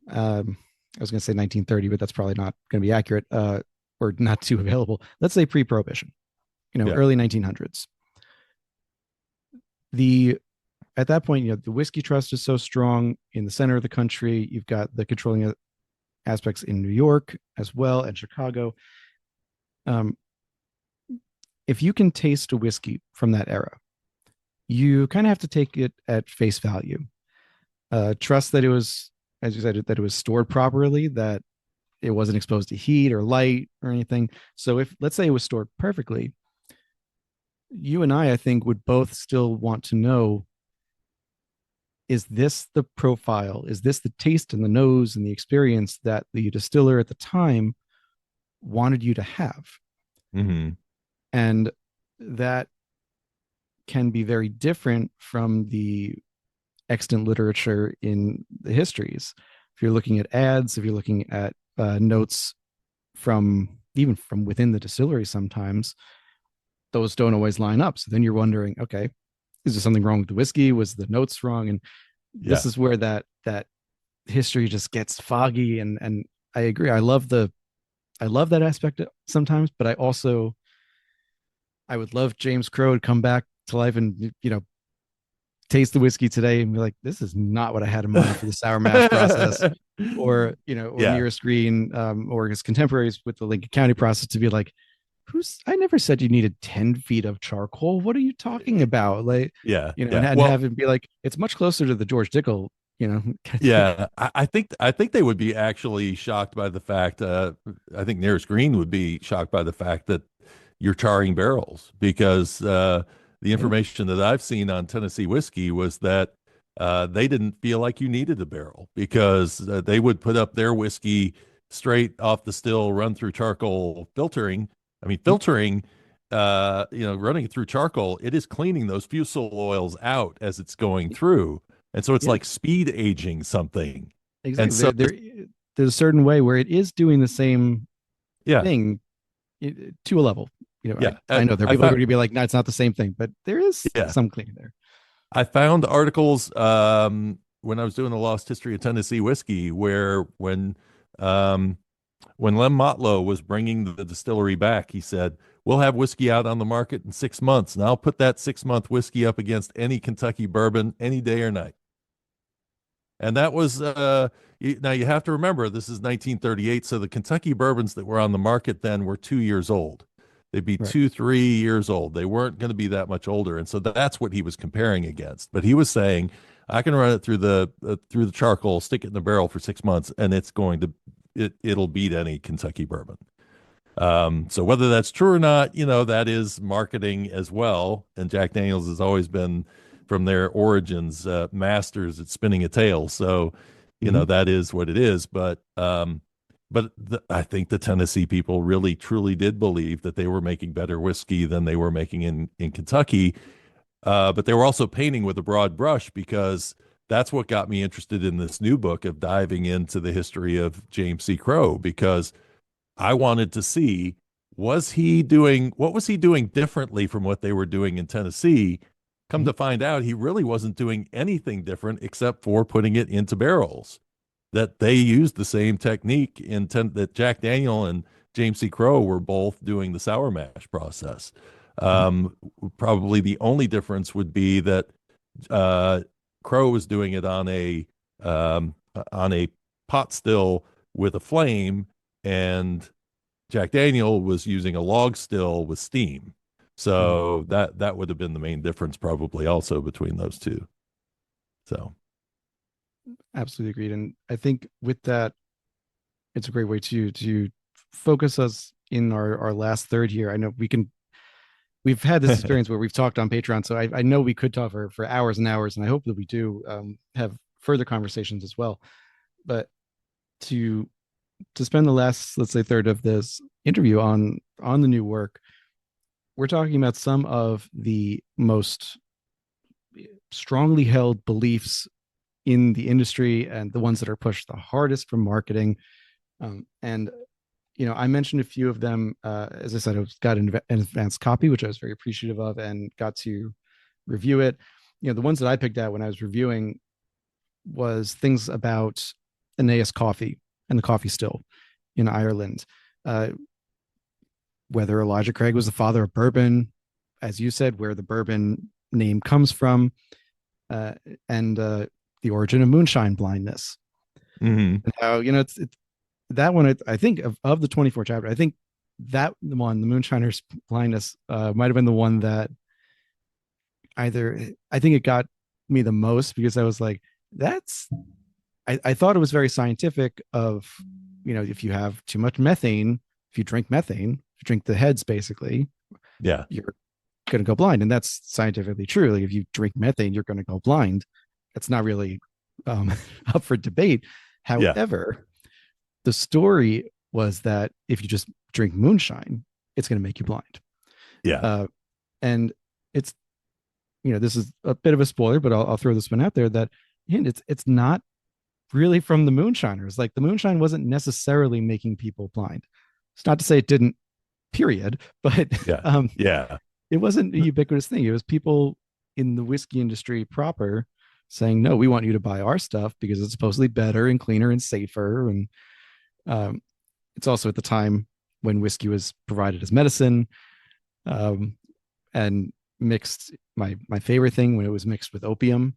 I was going to say 1930, but that's probably not going to be accurate, or not too available. Let's say pre-prohibition, yeah, early 1900s. The At that point, the whiskey trust is so strong in the center of the country. You've got the controlling aspects in New York as well and Chicago. Um, if you can taste a whiskey from that era, you kind of have to take it at face value. Trust that it was, as you said, that it was stored properly, that it wasn't exposed to heat or light or anything. So if let's say it was stored perfectly, you and I think, would both still want to know, is this the profile? Is this the taste and the nose and the experience that the distiller at the time wanted you to have? hmm, And that can be very different from the extant literature in the histories. If you're looking at ads, if you're looking at notes from even from within the distillery, sometimes those don't always line up. So then you're wondering, okay, is there something wrong with the whiskey? Was the notes wrong? And this yeah, is where that history just gets foggy. And I agree. I love I love that aspect sometimes, but I would love James Crow to come back to life and taste the whiskey today and be like, this is not what I had in mind for the sour mash process, or or Yeah, Nearest Green, or his contemporaries with the Lincoln County process to be like, who's I never said you needed 10 feet of charcoal. What are you talking about? Like, yeah, and, yeah. and Well, have it be like, it's much closer to the George Dickel, yeah, I think they would be actually shocked by the fact. I think Nearest Green would be shocked by the fact that you're charring barrels because the yeah, information that I've seen on Tennessee whiskey was that they didn't feel like you needed a barrel because they would put up their whiskey straight off the still, run through charcoal filtering. I mean, filtering, running it through charcoal, it is cleaning those fusel oils out as it's going through. And so it's yeah, like speed aging something. And exactly. so, There's a certain way where it is doing the same yeah, thing to a level. yeah, I know there are I people who are found, going to be like, no, it's not the same thing, but there is yeah, some cleaning there. I found articles when I was doing the Lost History of Tennessee whiskey, where when Lem Motlow was bringing the distillery back, he said, "We'll have whiskey out on the market in 6 months, and I'll put that 6 month whiskey up against any Kentucky bourbon any day or night." And that was now you have to remember this is 1938, so the Kentucky bourbons that were on the market then were 2 years old. They'd be Right. 2, 3 years old. They weren't going to be that much older, and so that's what he was comparing against. But he was saying, I can run it through the charcoal, stick it in the barrel for 6 months, and it'll beat any Kentucky bourbon. So whether that's true or not, that is marketing as well. And Jack Daniels has always been, from their origins, masters at spinning a tale. So, Mm-hmm. that is what it is. But I think the Tennessee people really truly did believe that they were making better whiskey than they were making in Kentucky. But they were also painting with a broad brush because that's what got me interested in this new book of diving into the history of James C. Crowe because I wanted to see what was he doing differently from what they were doing in Tennessee? Come Mm-hmm. to find out, he really wasn't doing anything different except for putting it into barrels. That they used the same technique that Jack Daniel and James C. Crowe were both doing the sour mash process. Mm-hmm. Probably the only difference would be that uh, Crowe was doing it on a pot still with a flame, and Jack Daniel was using a log still with steam. Mm-hmm. So that would have been the main difference, probably also between those two. So Absolutely agreed. And I think with that, it's a great way to focus us in our last third here. I know we've had this experience where we've talked on Patreon, so I know we could talk for hours and hours, and I hope that we do have further conversations as well. But to spend the last, let's say, third of this interview on the new work, we're talking about some of the most strongly held beliefs in the industry and the ones that are pushed the hardest from marketing. And I mentioned a few of them. As I said, I got an advanced copy, which I was very appreciative of, and got to review it. The ones that I picked out when I was reviewing was things about Aeneas coffee and the coffee still in Ireland. Whether Elijah Craig was the father of bourbon, as you said, where the bourbon name comes from, and the origin of moonshine blindness, mhm. and how it's that one. I think of the 24 chapter, I think that one, the moonshiner's blindness, might have been the one that I think it got me the most because I was like, that's I thought it was very scientific of, if you have too much methane, if you drink methane, if you drink the heads, basically, Yeah, you're going to go blind. And that's scientifically true. Like if you drink methane, you're going to go blind. That's not really um, up for debate. yeah, However, the story was that if you just drink moonshine, it's going to make you blind. yeah, Uh, and it's, this is a bit of a spoiler, but I'll throw this one out there that it's not really from the moonshiners. Like the moonshine wasn't necessarily making people blind. It's not to say it didn't, period, but yeah, yeah, it wasn't a ubiquitous thing. It was people in the whiskey industry proper saying, no, we want you to buy our stuff because it's supposedly better and cleaner and safer. And it's also at the time when whiskey was provided as medicine, um, and mixed. My favorite thing when it was mixed with opium.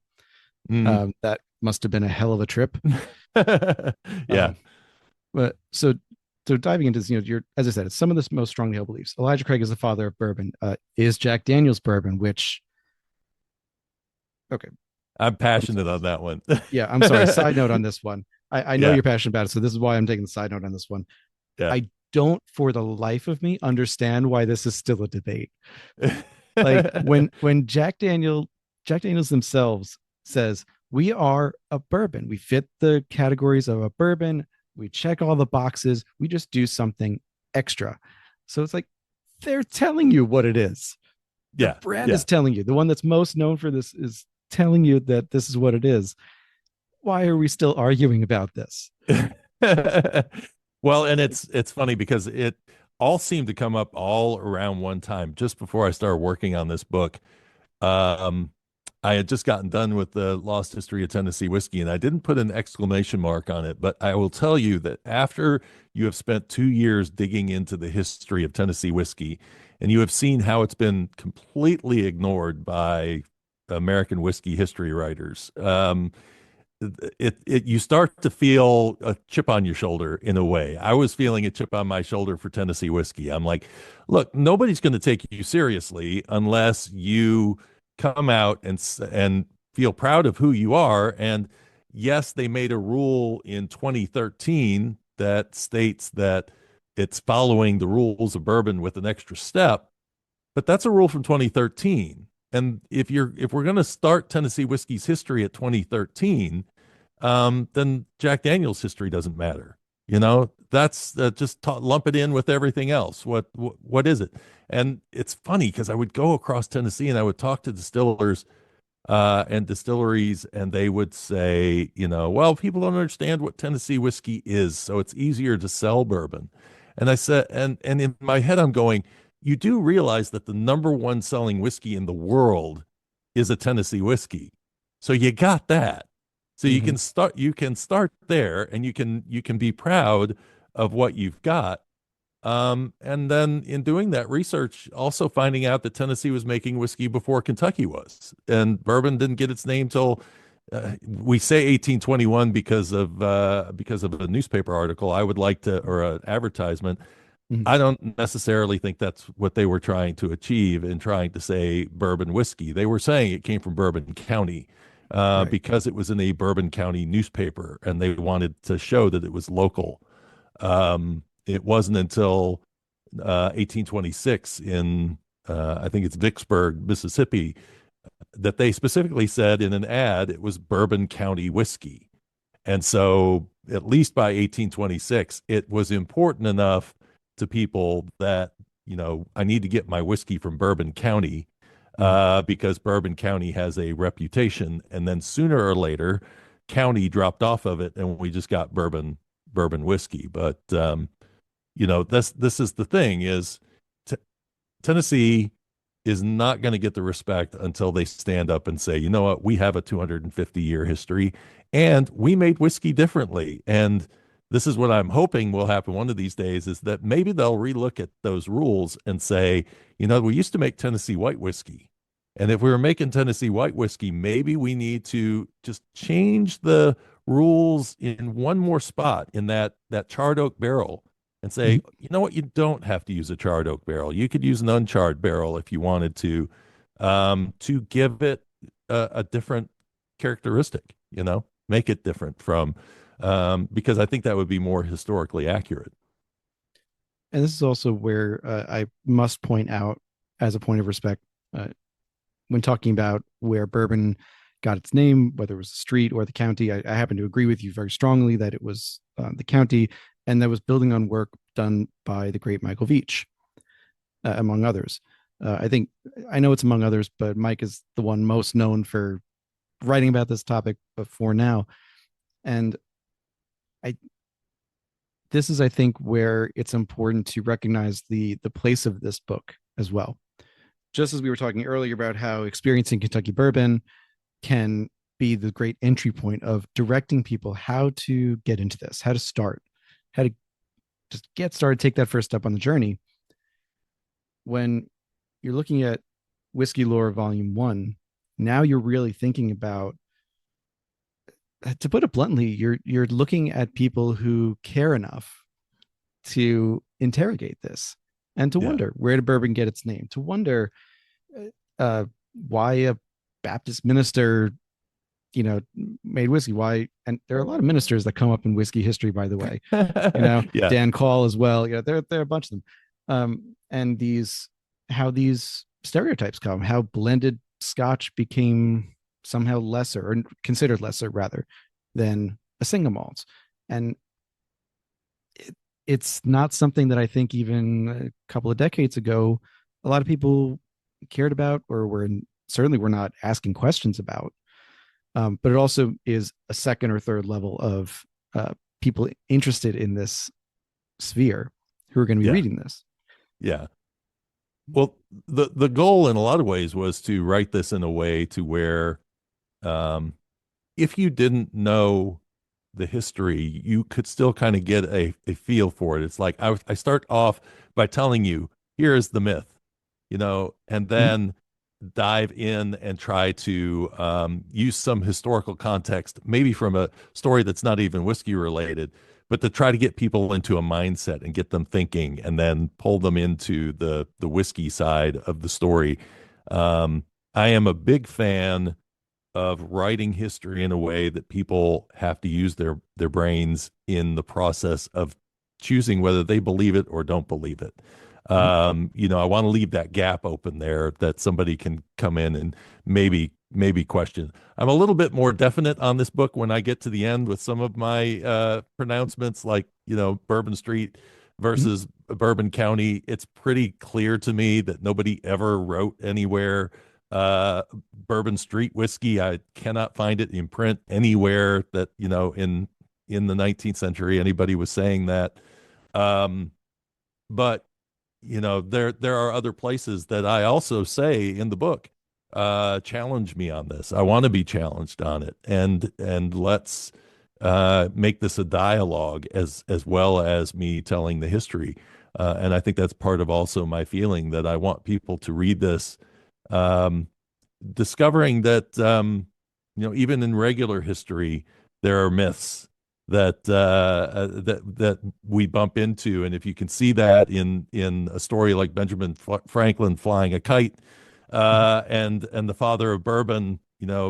Mm. That must have been a hell of a trip. Yeah. Um, but so diving into this, you're, as I said, it's some of the most strongly held beliefs. Elijah Craig is the father of bourbon. Is Jack Daniel's bourbon, which okay, I'm I'm passionate sorry. on that one. Yeah, I'm sorry. Side note on this one. I know Yeah. you're passionate about it, so this is why I'm taking the side note on this one. Yeah. I don't, for the life of me, understand why this is still a debate. Like when Jack Daniels themselves says we are a bourbon, we fit the categories of a bourbon, we check all the boxes, we just do something extra. So it's like they're telling you what it is. The Yeah. brand Yeah. is telling you. The one that's most known for this is telling you that this is what it is. Why are we still arguing about this? Well, and it's funny because it all seemed to come up all around one time, just before I started working on this book. Um, I had just gotten done with the Lost History of Tennessee Whiskey, and I didn't put an exclamation mark on it, but I will tell you that after you have spent 2 years digging into the history of Tennessee whiskey, and you have seen how it's been completely ignored by American whiskey history writers, it you start to feel a chip on your shoulder in a way. I was feeling a chip on my shoulder for Tennessee whiskey. I'm like, look, nobody's going to take you seriously unless you come out and feel proud of who you are. And yes, they made a rule in 2013 that states that it's following the rules of bourbon with an extra step, but that's a rule from 2013. And if we're going to start Tennessee whiskey's history at 2013, then Jack Daniel's history doesn't matter. That's just lump it in with everything else. What is it? And it's funny because I would go across Tennessee and I would talk to distillers and distilleries, and they would say, well, people don't understand what Tennessee whiskey is, so it's easier to sell bourbon. And I said, and in my head, I'm going, you do realize that the number one selling whiskey in the world is a Tennessee whiskey. So you got that. So Mhm. you can start there, and you can be proud of what you've got. And then in doing that research, also finding out that Tennessee was making whiskey before Kentucky was, and bourbon didn't get its name till we say 1821 because of a newspaper article. I would like to, or an advertisement. Mhm. I don't necessarily think that's what they were trying to achieve in trying to say bourbon whiskey. They were saying it came from Bourbon County Right. because it was in a Bourbon County newspaper, and they wanted to show that it was local. It wasn't until 1826 in, I think it's Vicksburg, Mississippi, that they specifically said in an ad it was Bourbon County whiskey. And so, at least by 1826, it was important enough to people that, I need to get my whiskey from Bourbon County Mhm. because Bourbon County has a reputation. And then sooner or later, county dropped off of it, and we just got bourbon whiskey. But this is the thing is t- Tennessee is not going to get the respect until they stand up and say, you know what, we have a 250-year history and we made whiskey differently. And this is what I'm hoping will happen one of these days, is that maybe they'll relook at those rules and say, we used to make Tennessee white whiskey. And if we were making Tennessee white whiskey, maybe we need to just change the rules in one more spot in that charred oak barrel and say, Mhm. you know what, you don't have to use a charred oak barrel. You could use an uncharred barrel if you wanted to give it a different characteristic, make it different from, because I think that would be more historically accurate. And this is also where I must point out, as a point of respect, uh, when talking about where bourbon got its name, whether it was the street or the county, I happen to agree with you very strongly that it was the county, and that was building on work done by the great Michael Veitch, among others. I think I know it's among others, but Mike is the one most known for writing about this topic before now. And I this is, I think, where it's important to recognize the place of this book as well. Just as we were talking earlier about how experiencing Kentucky bourbon can be the great entry point of directing people how to get into this, how to start, how to just get started, take that first step on the journey. When you're looking at Whiskey Lore Volume 1, now you're really thinking about, to put it bluntly, you're looking at people who care enough to interrogate this and to Yeah. wonder, where did bourbon get its name? To wonder uh, why a Baptist minister, made whiskey. Why? And there are a lot of ministers that come up in whiskey history, by the way. Yeah. Dan Call as well. There are a bunch of them. And how these stereotypes come, how blended Scotch became somehow lesser, or considered lesser rather, than a single malt. And it's not something that I think even a couple of decades ago, a lot of people cared about, or certainly were not asking questions about. But it also is a second or third level of people interested in this sphere who are going to be Yeah. reading this. Yeah. Well, the goal in a lot of ways was to write this in a way to where, um, if you didn't know the history, you could still kind of get a feel for it. It's like I start off by telling you, here is the myth, and Mhm. then dive in and try to use some historical context, maybe from a story that's not even whiskey related, but to try to get people into a mindset and get them thinking, and then pull them into the whiskey side of the story. I am a big fan of writing history in a way that people have to use their brains in the process of choosing whether they believe it or don't believe it. Mhm. I want to leave that gap open there that somebody can come in and maybe question. I'm a little bit more definite on this book when I get to the end with some of my pronouncements, like Bourbon Street Mhm. versus Bourbon County. It's pretty clear to me that nobody ever wrote anywhere uh Bourbon Street whiskey. I cannot find it in print anywhere that in the 19th century anybody was saying that. But there are other places that I also say in the book, challenge me on this. I want to be challenged on it, and let's make this a dialogue as well as me telling the history. And I think that's part of also my feeling, that I want people to read this, um, discovering that even in regular history there are myths that we bump into, and if you can see that in a story like Benjamin Franklin flying a kite, Mhm. and the father of bourbon,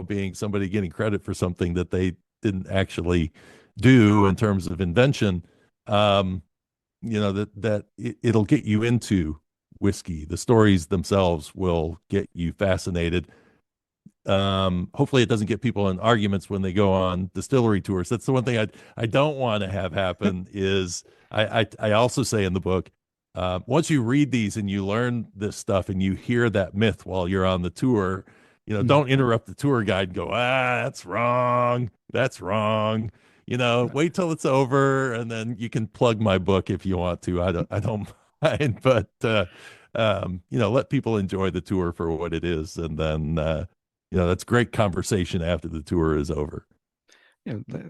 being somebody getting credit for something that they didn't actually do in terms of invention, um, it'll get you into whiskey. The stories themselves will get you fascinated. Hopefully it doesn't get people in arguments when they go on distillery tours. That's the one thing I don't want to have happen. Is I also say in the book, once you read these and you learn this stuff and you hear that myth while you're on the tour, Mhm. don't interrupt the tour guide and go, that's wrong, that's wrong. Wait till it's over, and then you can plug my book if you want to. I don't mind, but let people enjoy the tour for what it is, and then that's great conversation after the tour is over.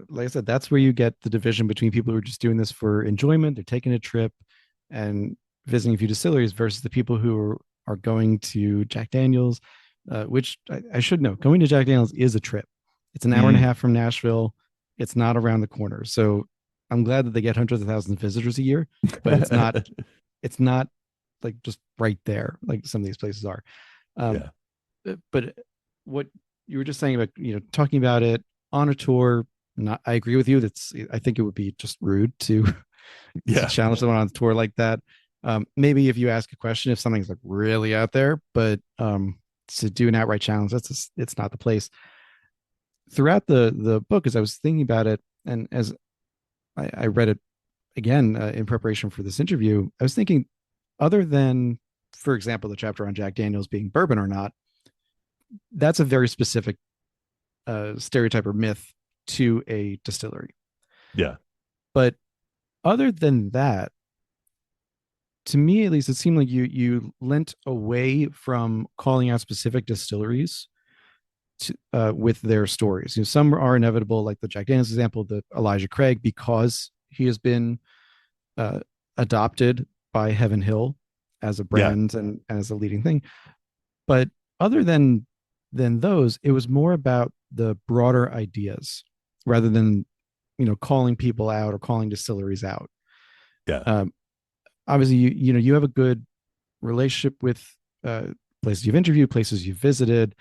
Like I said, that's where you get the division between people who are just doing this for enjoyment, they're taking a trip and visiting a few distilleries, versus the people who are going to Jack Daniels, which I should know, going to Jack Daniels is a trip. It's an hour and a Mm, half from Nashville. It's not around the corner. So I'm glad that they get hundreds of thousands of visitors a year, but it's not like just right there like some of these places are. Um, yeah, but what you were just saying about, talking about it on a tour, not, I agree with you. I think it would be just rude to to yeah, challenge someone on a tour like that. Maybe if you ask a question, if something's like really out there, but to do an outright challenge, it's not the place. Throughout the book, as I was thinking about it, and as I read it again in preparation for this interview, I was thinking, other than, for example, the chapter on Jack Daniels being bourbon or not, that's a very specific stereotype or myth to a distillery. yeah, But other than that, to me at least, it seemed like you lent away from calling out specific distilleries with their stories. Some are inevitable, like the Jack Daniels example, the Elijah Craig, because he has been uh, adopted by Heaven Hill as a Yeah. brand and as a leading thing. But other than those, it was more about the broader ideas rather than calling people out or calling distilleries out. Yeah. Um, Obviously, you have a good relationship with uh, places you've interviewed, places you've visited,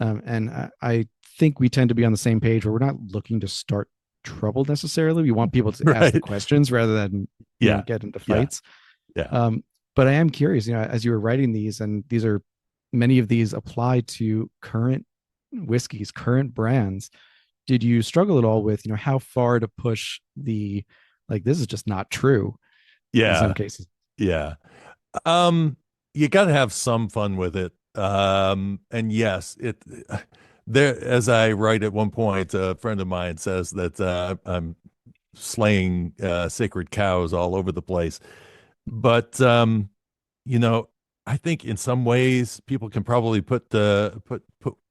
and I think we tend to be on the same page where we're not looking to start trouble necessarily. We want people to ask the Right. questions rather than Yeah. get into Yeah. fights. Yeah. Um, but I am curious, as you were writing these, and these are many of these apply to current whiskeys, current brands. Did you struggle at all with, how far to push the like this is just not true in some Yeah. cases? Yeah. Um, you got to have some fun with it. And yes, it there, as I write at one point, a friend of mine says that I'm slaying sacred cows all over the place. But you know, I think in some ways people can probably put two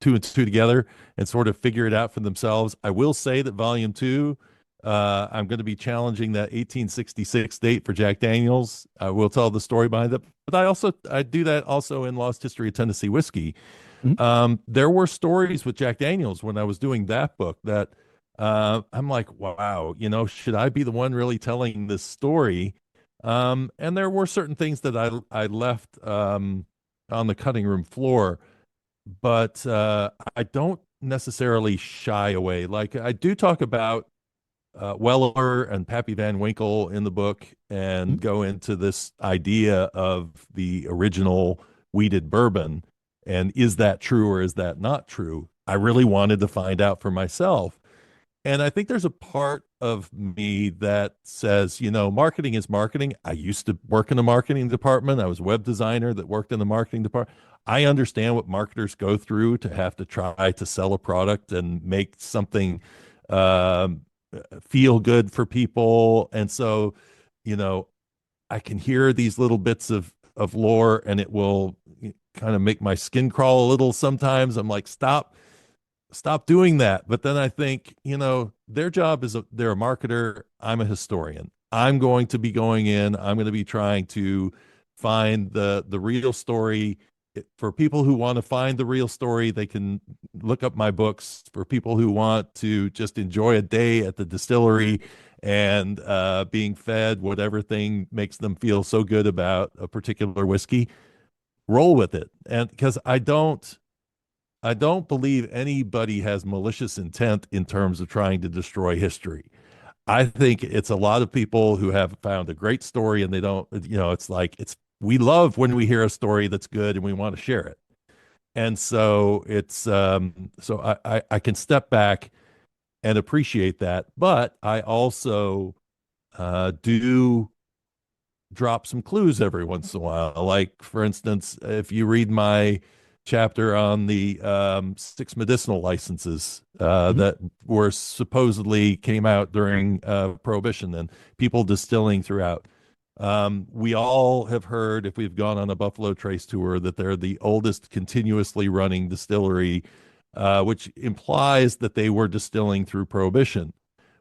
and two together and sort of figure it out for themselves. I will say that volume two, I'm going to be challenging that 1866 date for Jack Daniels. I will tell the story behind it, but I do that also in Lost History of Tennessee Whiskey. Mhm. There were stories with Jack Daniels when I was doing that book that I'm like, wow, should I be the one really telling this story? And there were certain things that I left on the cutting room floor, but I don't necessarily shy away. Like I do talk about Weller and Pappy Van Winkle in the book and Mhm. go into this idea of the original wheated bourbon. And is that true or is that not true? I really wanted to find out for myself. And I think there's a part of me that says, marketing is marketing. I used to work in the marketing department. I was a web designer that worked in the marketing department. I understand what marketers go through to have to try to sell a product and make something um, feel good for people. And so, you know, I can hear these little bits of lore and it will kind of make my skin crawl a little sometimes. I'm like, stop doing that. But then I think, their job is they're a marketer. I'm a historian. I'm going to be going in. I'm going to be trying to find the real story. For people who want to find the real story, they can look up my books. For people who want to just enjoy a day at the distillery and being fed whatever thing makes them feel so good about a particular whiskey, roll with it. And because I don't believe anybody has malicious intent in terms of trying to destroy history. I think it's a lot of people who have found a great story and they don't, it's like we love when we hear a story that's good and we want to share it. And so I can step back and appreciate that, but I also do drop some clues every once in a while. Like, for instance, if you read my chapter on the six medicinal licenses Mhm. that were supposedly came out during Prohibition and people distilling throughout. We all have heard, if we've gone on a Buffalo Trace tour, that they're the oldest continuously running distillery, which implies that they were distilling through Prohibition.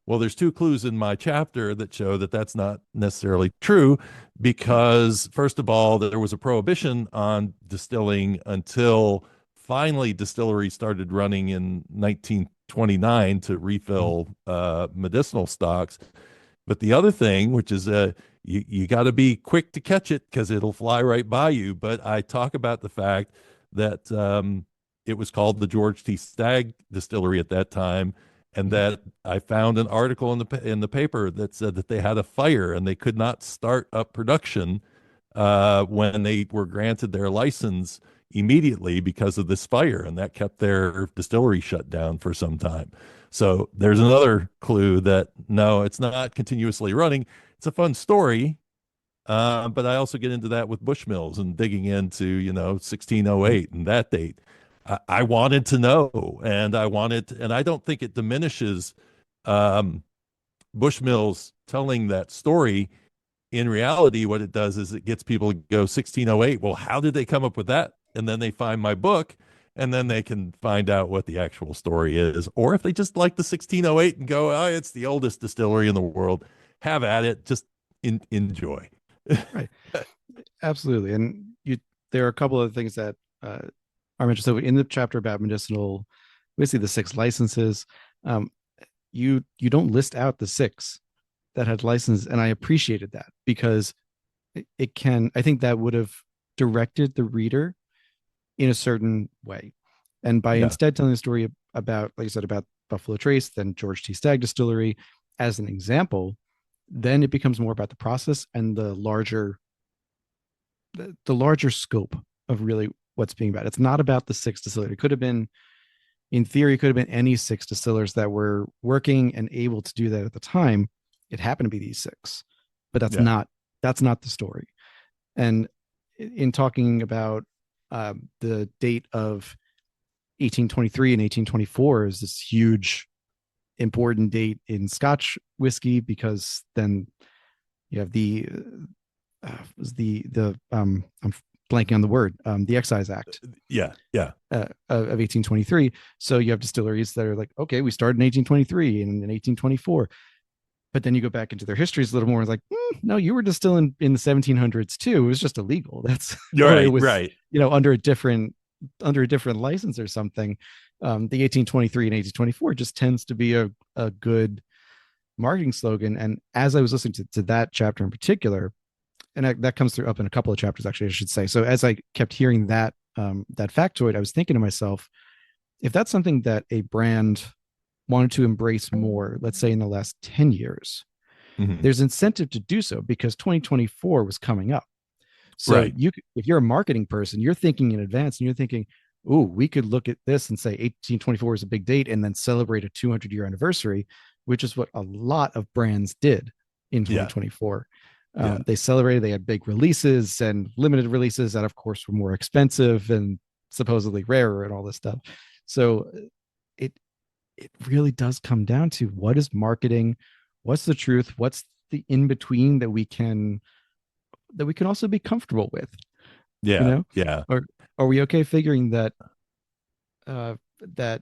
Well, there's two clues in my chapter that show that that's not necessarily true because, first of all, there was a prohibition on distilling until finally distilleries started running in 1929 to Mhm. refill medicinal stocks. But the other thing, which is you got to be quick to catch it because it'll fly right by you. But I talk about the fact that it was called the George T. Stagg Distillery at that time, and Mhm. that I found an article in the paper that said that they had a fire and they could not start up production when they were granted their license immediately because of this fire, and that kept their distillery shut down for some time. So there's another clue that no, it's not continuously running. It's a fun story, but I also get into that with Bushmills and digging into 1608 and that date. I wanted to know, and I don't think it diminishes um, Bushmills telling that story. In reality, what it does is it gets people to go 1608. Well, how did they come up with that? And then they find my book, and then they can find out what the actual story is. Or if they just like the 1608 and go, oh, it's the oldest distillery in the world, have at it. Just enjoy. Right. Absolutely. And there are a couple of things that are mentioned. So in the chapter about medicinal whiskey, the six licenses, um, you don't list out the six that had licenses, and I appreciated that because it can. I think that would have directed the reader in a certain way, and by Yeah, instead telling the story about, like I said, about Buffalo Trace, then George T. Stagg Distillery as an example, then it becomes more about the process and the larger scope of really what's being about. It's not about the six distillers. It could have been, in theory, it could have been any six distillers that were working and able to do that at the time. It happened to be these six, but yeah, that's not the story. And in talking about the date of 1823 and 1824 is this huge important date in Scotch whiskey because then you have the I'm blanking on the word, the Excise Act yeah, yeah, of 1823. So you have distilleries that are like, okay, we started in 1823 and in 1824, but then you go back into their histories a little more. It's like, no, you were distilling in the 1700s too. It was just illegal. That's you're or it right, was, right. under a different license or something. The 1823 and 1824 just tends to be a good marketing slogan. And as I was listening to that chapter in particular, and that comes through up in a couple of chapters, actually, I should say. So as I kept hearing that factoid, I was thinking to myself, if that's something that a brand wanted to embrace more, let's say in the last 10 years, Hmm. there's incentive to do so because 2024 was coming up. So Right. if you're a marketing person, you're thinking in advance and you're thinking, oh, we could look at this and say 1824 is a big date and then celebrate a 200-year anniversary, which is what a lot of brands did in Yeah, 2024. yeah, They celebrated, they had big releases and limited releases that, of course, were more expensive and supposedly rarer and all this stuff. So it it really does come down to what is marketing, what's the truth, what's the in between that we can also be comfortable with, you yeah, know? yeah. Or are we okay figuring that uh that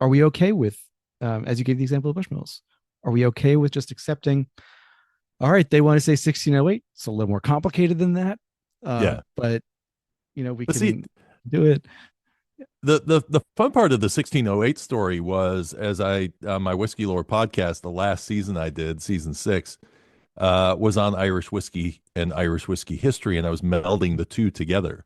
are we okay with as you gave the example of Bushmills? Are we okay with just accepting, all right, they want to say 1608. It's a little more complicated than that. Yeah. But we But see, can do it. the fun part of the 1608 story was, as I on my Whiskey Lore podcast, the last season I did, season 6, was on Irish whiskey and Irish whiskey history, and I was melding the two together.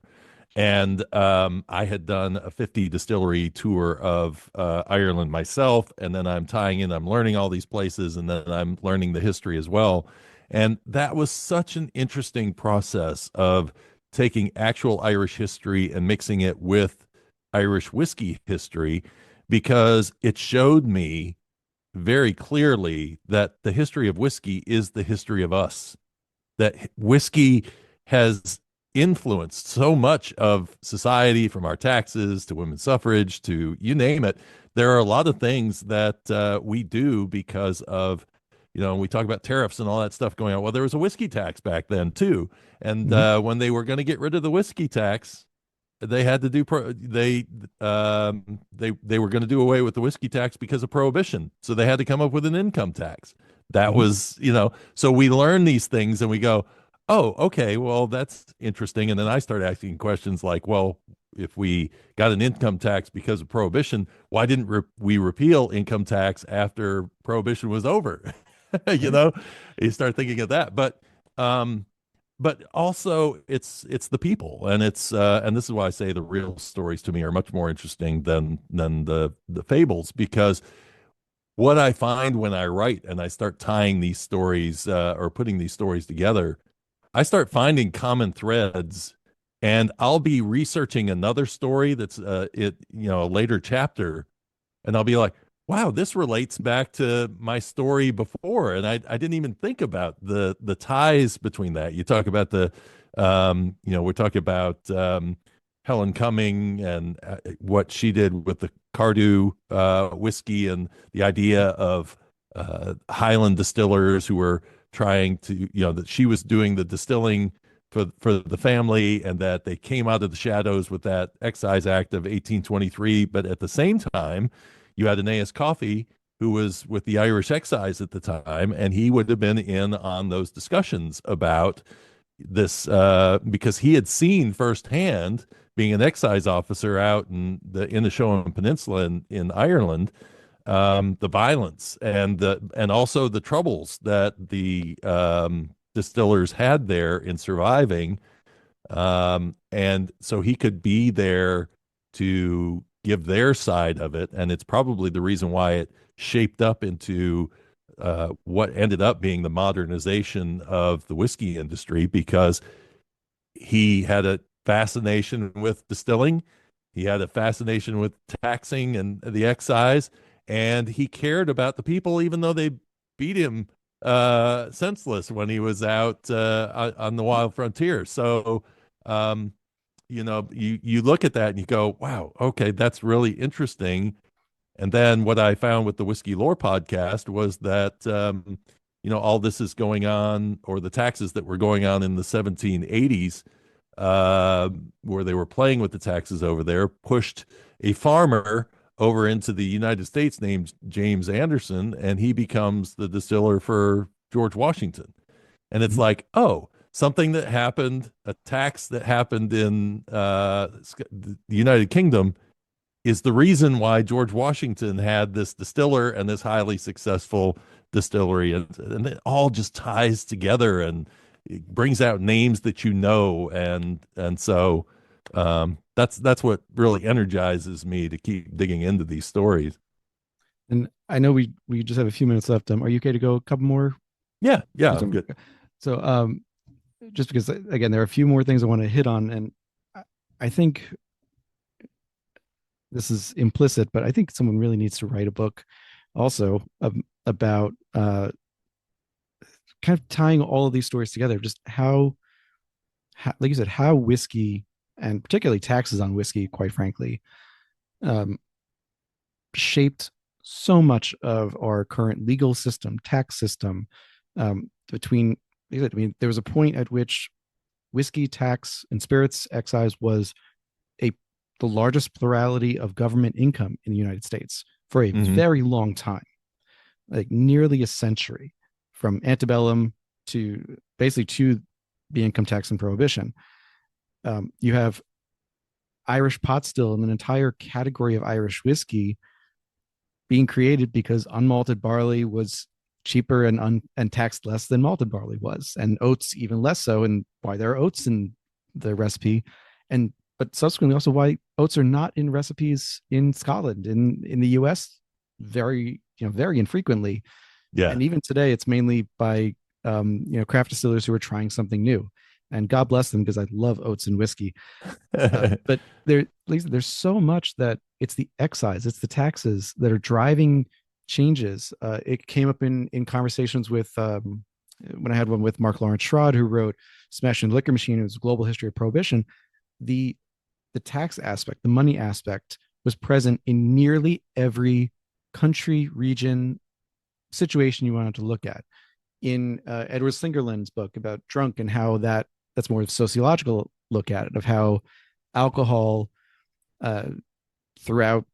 And I had done a 50 distillery tour of Ireland myself, and then I'm tying in, I'm learning all these places, and then I'm learning the history as well. And that was such an interesting process of taking actual Irish history and mixing it with Irish whiskey history, because it showed me very clearly that the history of whiskey is the history of us, that whiskey has influenced so much of society, from our taxes to women's suffrage to you name it. There are a lot of things that we do because of, we talk about tariffs and all that stuff going on. Well, there was a whiskey tax back then too. And Mhm. when they were going to get rid of the whiskey tax, they had to do they were going to do away with the whiskey tax because of prohibition, so they had to come up with an income tax. That Mhm. was, so we learn these things and we go, oh, okay, well, that's interesting. And then I start asking questions like, well, if we got an income tax because of prohibition, why didn't we repeal income tax after prohibition was over? you Right. know you start thinking of that. Um but also it's the people, and it's and this is why I say the real stories to me are much more interesting than the fables, because what I find when I write and I start tying these stories or putting these stories together, I start finding common threads, and I'll be researching another story that's a later chapter, and I'll be like, wow, this relates back to my story before, and I didn't even think about the ties between that. You talk about we're talking about Helen Cumming and what she did with the Cardew whiskey, and the idea of Highland distillers who were trying to, that she was doing the distilling for the family, and that they came out of the shadows with that Excise Act of 1823. But at the same time, you had Aeneas Coffey, who was with the Irish excise at the time, and he would have been in on those discussions about this because he had seen firsthand, being an excise officer out in the Inishowen Peninsula in Ireland, the violence and also the troubles that the distillers had there in surviving, and so he could be there to give their side of it, and it's probably the reason why it shaped up into what ended up being the modernization of the whiskey industry, because he had a fascination with distilling. He had a fascination with taxing and the excise, and he cared about the people, even though they beat him senseless when he was out on the wild frontier. So, um, you look at that and you go, "Wow, okay, that's really interesting." And then what I found with the Whiskey Lore podcast was that all this is going on, or the taxes that were going on in the 1780s, where they were playing with the taxes over there, pushed a farmer over into the United States named James Anderson, and he becomes the distiller for George Washington. And it's Mhm. like, oh, something that happened, a tax that happened in the United Kingdom, is the reason why George Washington had this distiller and this highly successful distillery, and it all just ties together, and it brings out names that and so that's what really energizes me to keep digging into these stories. And I know we just have a few minutes left. Are you okay to go a couple more? Yeah, I'm good. So, just because again, there are a few more things I want to hit on, and I think this is implicit, but I think someone really needs to write a book also about kind of tying all of these stories together. Just how, like you said, how whiskey and particularly taxes on whiskey, quite frankly, um, shaped so much of our current legal system, tax system. Between, I mean, there was a point at which whiskey tax and spirits excise was a the largest plurality of government income in the United States for a Hmm. very long time, like nearly a century, from antebellum to basically to the income tax and prohibition. You have Irish pot still and an entire category of Irish whiskey being created because unmalted barley was cheaper and taxed less than malted barley was, and oats even less so, and why there are oats in the recipe, and but subsequently also why oats are not in recipes in Scotland, in the US, very infrequently. Yeah. And even today it's mainly by craft distillers who are trying something new, and God bless them because I love oats and whiskey. But there's so much that it's the excise, it's the taxes that are driving changes. It came up in conversations with when I had one with Mark Lawrence Schrod, who wrote Smashing the Liquor Machine. It was a global history of prohibition. The tax aspect, the money aspect, was present in nearly every country, region, situation you wanted to look at. In Edward Slingerland's book about drunk, and how that's more of a sociological look at it, of how alcohol uh, throughout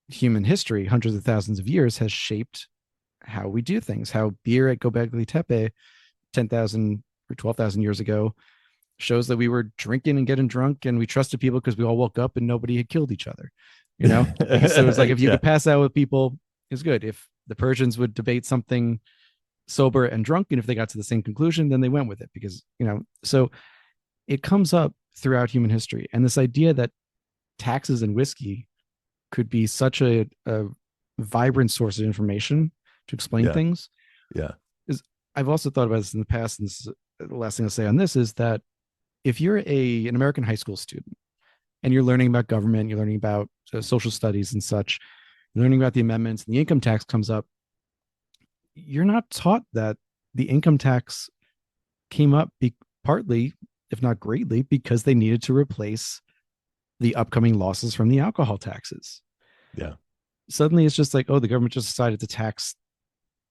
human history, hundreds of thousands of years, has shaped how we do things. How beer at Göbekli Tepe 10,000 or 12,000 years ago shows that we were drinking and getting drunk, and we trusted people because we all woke up and nobody had killed each other. So it's like if you Yeah. could pass out with people, it's good. If the Persians would debate something sober and drunk, and if they got to the same conclusion, then they went with it because so it comes up throughout human history. And this idea that taxes and whiskey could be such a vibrant source of information to explain Yeah. things Yeah. is, I've also thought about this in the past, and this is the last thing I'll say on this, is that if you're an American high school student and you're learning about government, you're learning about social studies and such, you're learning about the amendments, and the income tax comes up, you're not taught that the income tax came up partly, if not greatly, because they needed to replace the upcoming losses from the alcohol taxes. Yeah. Suddenly, it's just like, oh, the government just decided to tax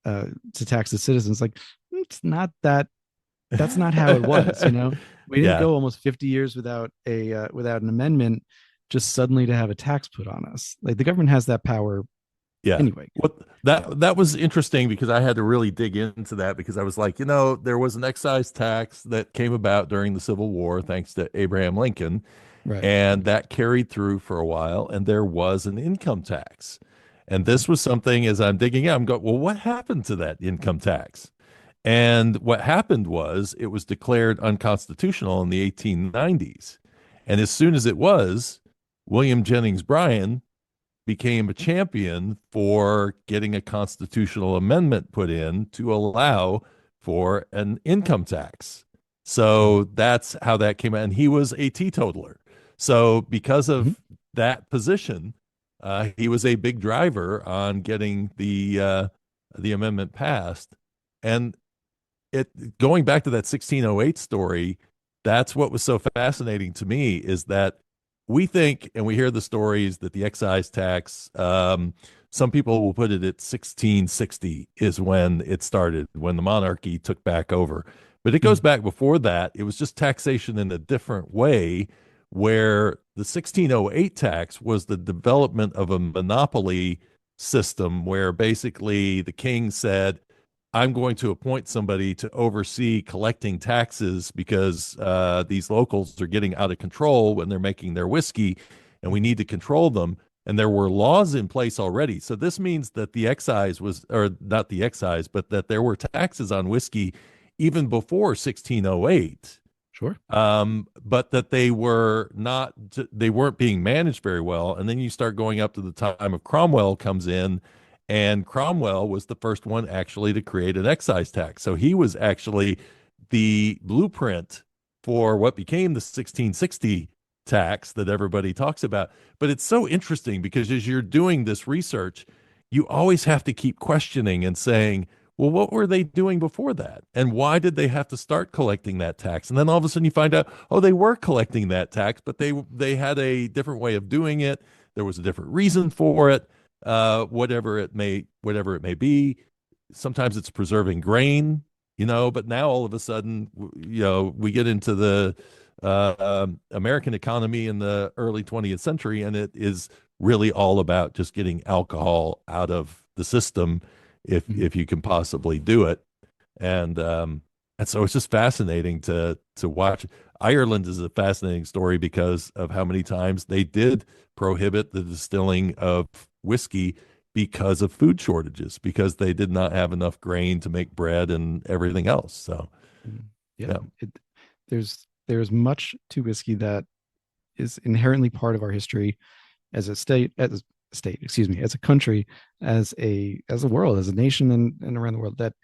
the citizens. Like, it's not that. That's not how it was. We didn't Yeah. go almost 50 years without an amendment just suddenly to have a tax put on us. Like, the government has that power Yeah. Anyway, What yeah, that was interesting because I had to really dig into that because I was like, there was an excise tax that came about during the Civil War thanks to Abraham Lincoln, right. and that carried through for a while, and there was an income tax. And Mhm. this was something as I'm digging out, I'm going, well, what happened to that income tax? And what happened was it was declared unconstitutional in the 1890s. And as soon as it was, William Jennings Bryan became a champion for getting a constitutional amendment put in to allow for an income tax. Mhm. So that's how that came out. And he was a teetotaler. So because Mhm. of that position, he was a big driver on getting the amendment passed. And it going back to that 1608 story, that's what was so fascinating to me is that we think and we hear the stories that the excise tax, some people will put it at 1660 is when it started, when the monarchy took back over. But it goes Mhm. back before that. It was just taxation in a different way, where the 1608 tax was the development of a monopoly system where basically the king said, I'm going to appoint somebody to oversee collecting taxes because these locals are getting out of control when they're making their whiskey, and we Mhm. need to control them. And there were laws in place already. So this means that the excise was, or not the excise, but that there were taxes on whiskey even before 1608, Sure. but that they weren't being managed very well. And then you start going up to the time of Cromwell comes in, and Cromwell was the first one actually to create an excise tax. So he was actually the blueprint for what became the 1660 tax that everybody talks about. But it's so interesting because as you're doing this research, you always have to keep questioning and saying, well, what were they doing before that? And why did they have to start collecting that tax? And then all of a sudden you find out, oh, they were collecting that tax, but they had a different way of doing it. There was a different reason for it, whatever it may be. Sometimes it's preserving grain, but now all of a sudden, we get into the American economy in the early 20th century, and it is really all about just getting alcohol out of the system Mhm. if you can possibly do it. And so it's just fascinating to watch. Ireland is a fascinating story because of how many times they did prohibit the distilling of whiskey because of food shortages, because they did not have enough grain to make bread and everything else. So Mhm. Yeah, yeah, there's much to whiskey that is inherently part of our history as a state, excuse me, as a country, as a world, as a nation, and around the world that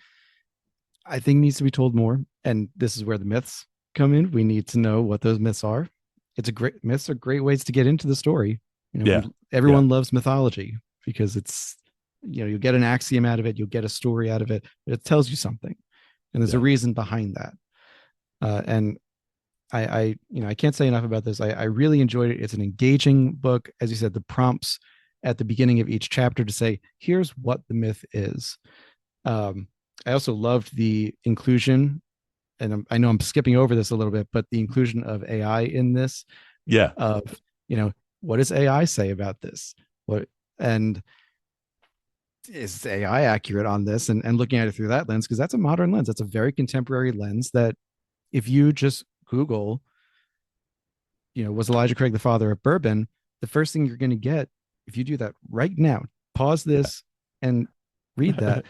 I think needs to be told more. And this is where the myths come in. We need to know what those myths are. Myths are great ways to get into the story. yeah, yeah, Everyone loves mythology because it's you'll get an axiom out of it, you'll get a story out of it, but it tells you something, and there's a yeah, reason behind that. And I can't say enough about this. I really enjoyed it. It's an engaging book, as you said. The prompts at the beginning of each chapter to say, here's what the myth is. Um, I also loved the inclusion, and I know I'm skipping over this a little bit, but the inclusion of AI in this. yeah. Of what does AI say about this? What and is AI accurate on this? And looking at it through that lens, because that's a modern lens. That's a very contemporary lens. That if you just Google, was Elijah Craig the father of bourbon? The first thing you're going to get, if you do that right now, pause Yeah. this and read that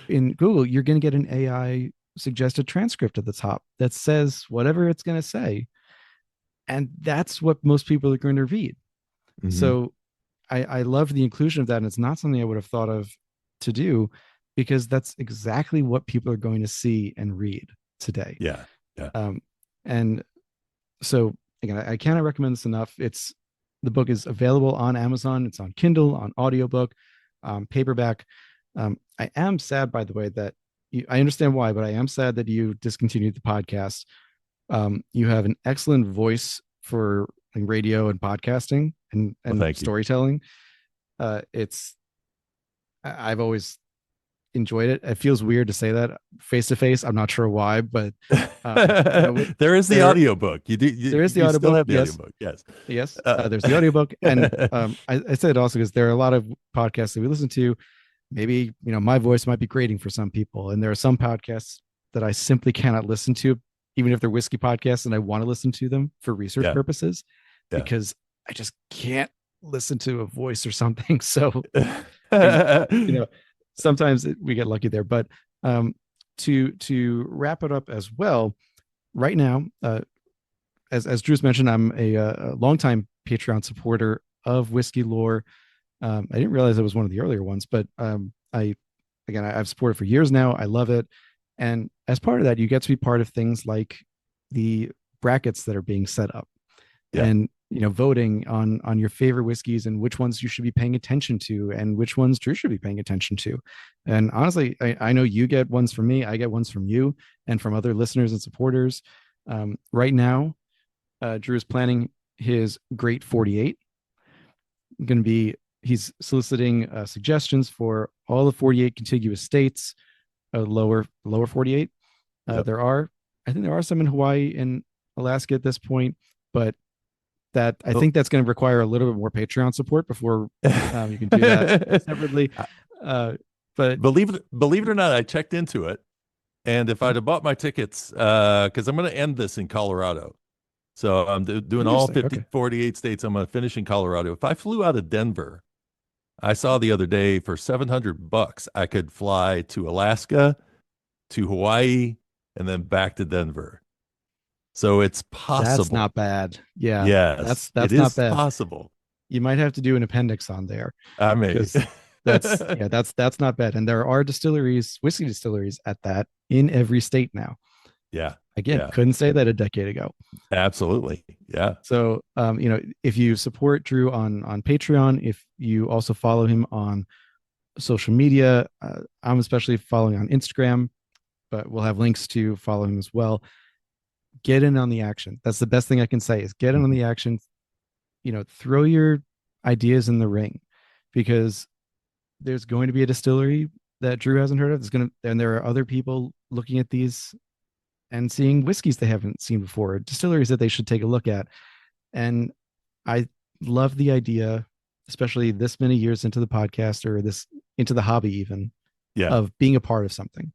in Google, you're going to get an AI suggested transcript at the top that says whatever it's going to say. And that's what most people are going to read. Hmm. So I love the inclusion of that. And it's not something I would have thought of to do because that's exactly what people are going to see and read today. Yeah. Yeah. Um, and so again, I cannot recommend this enough. The book is available on Amazon. It's on Kindle, on audiobook, paperback. I am sad, by the way, that I understand why, but I am sad that you discontinued the podcast. You have an excellent voice for like, radio and podcasting Well, and thank you. storytelling. It's I've always enjoyed it. It feels weird to say that face to face. I'm not sure why, but There is the there audiobook. there is the You still audiobook. have the Yes, audiobook. Yes. yes. Uh, There's the audiobook, and I said it also because there are a lot of podcasts that we listen to. Maybe my voice might be grating for some people, and there are some podcasts that I simply cannot listen to, even if they're whiskey podcasts, and I want to listen to them for research yeah. purposes, Yeah. because I just can't listen to a voice or something. So I, sometimes we get lucky there, but um, to wrap it up as well, right now, as Drew's mentioned, I'm a longtime Patreon supporter of Whiskey Lore. I didn't realize it was one of the earlier ones, but I've supported for years now. I love it, and as part of that, you get to be part of things like the brackets that are being set up, Yeah. and voting on your favorite whiskeys and which ones you should be paying attention to and which ones Drew should be paying attention to. And honestly, I know you get ones from me, I get ones from you, and from other listeners and supporters. Right now, Drew is planning his Great 48. Going to be He's soliciting suggestions for all the 48 contiguous states, lower 48. Yep. I think there are some in Hawaii and Alaska at this point, but that I Well, think that's going to require a little bit more Patreon support before you can do that separately. But believe it or not, I checked into it, and if I'd have bought my tickets, because I'm going to end this in Colorado, so I'm doing all interesting. 50, Okay. 48 states. I'm going to finish in Colorado. If I flew out of Denver, I saw the other day for $700, I could fly to Alaska, to Hawaii, and then back to Denver. So it's That's possible. not bad. Yeah, Yes, it that's not is bad. possible. You might have to do an appendix on there I may. because that's not bad. And there are distilleries, whiskey distilleries at that in every state now. Yeah, Again, yeah, couldn't say that a decade ago. absolutely. Yeah, So, if you support Drew on Patreon, if you also follow him on social media, I'm especially following on Instagram, but we'll have links to follow him as well. Get in on the action. That's the best thing I can say is get in on mhm. the action. Throw your ideas in the ring, because there's going to be a distillery that Drew hasn't heard of. And there are other people looking at these and seeing whiskeys they haven't seen before, distilleries that they should take a look at. And I love the idea, especially this many years into the podcast or this into the hobby, even, Yeah, of being a part of something.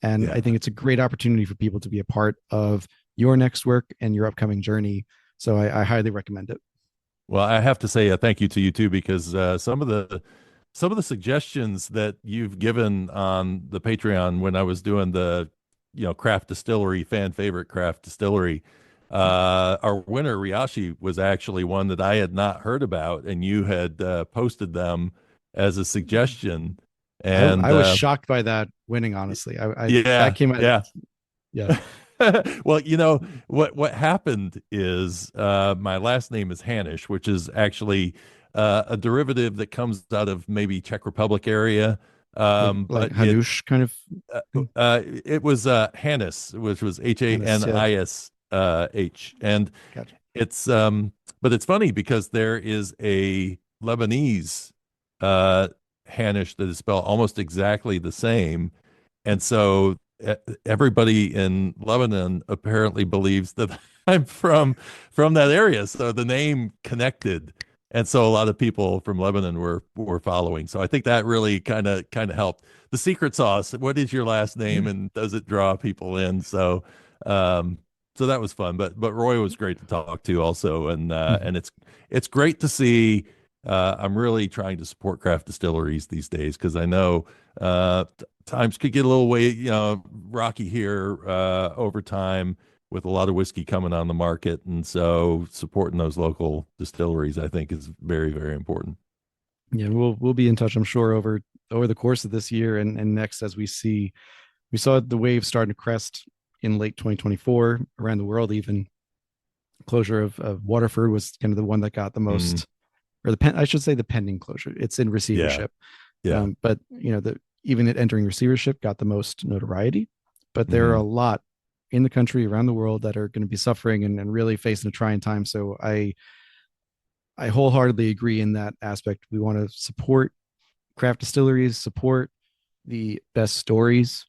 And I yeah. think it's a great opportunity for people to be a part of your next work and your upcoming journey. So I highly recommend it. Well, I have to say thank you to you too, because some of the suggestions that you've given on the Patreon when I was doing the craft distillery fan favorite craft distillery, our winner Ryashi was actually one that I had not heard about, and you had posted them as a suggestion, and I was shocked by that winning, honestly. I that yeah, came out. yeah. Yeah. Well, what happened is my last name is Hannush, which is actually a derivative that comes out of maybe Czech Republic area. Like But Hanoush kind of thing. it was Hannis, which was Hannes, yeah. Hanish, and Gotcha. it's but it's funny because there is a Lebanese uh Hanish that is spelled almost exactly the same, and so everybody in Lebanon apparently believes that I'm from that area. So the name connected. And so a lot of people from Lebanon were following. So I think that really kind of helped. The secret sauce, what is your last name Yeah. and does it draw people in? Um so that was fun. But Roy was great to talk to also, Mhm. and it's great to see. I'm really trying to support craft distilleries these days because I know times could get a little way, rocky here over time with a lot of whiskey coming on the market, and so supporting those local distilleries, I think, is very, very important. Yeah, we'll be in touch, I'm sure, over the course of this year and next, as we saw the wave starting to crest in late 2024 around the world. Even closure of Waterford was kind of the one that got the Mm, most, or the pen I should say the pending closure. It's in yeah, receivership. yeah, But the even it entering receivership got the most notoriety. But there are a hmm lot in the country, around the world, that are going to be suffering and really facing a trying time. So I wholeheartedly agree in that aspect. We want to support craft distilleries, support the best stories,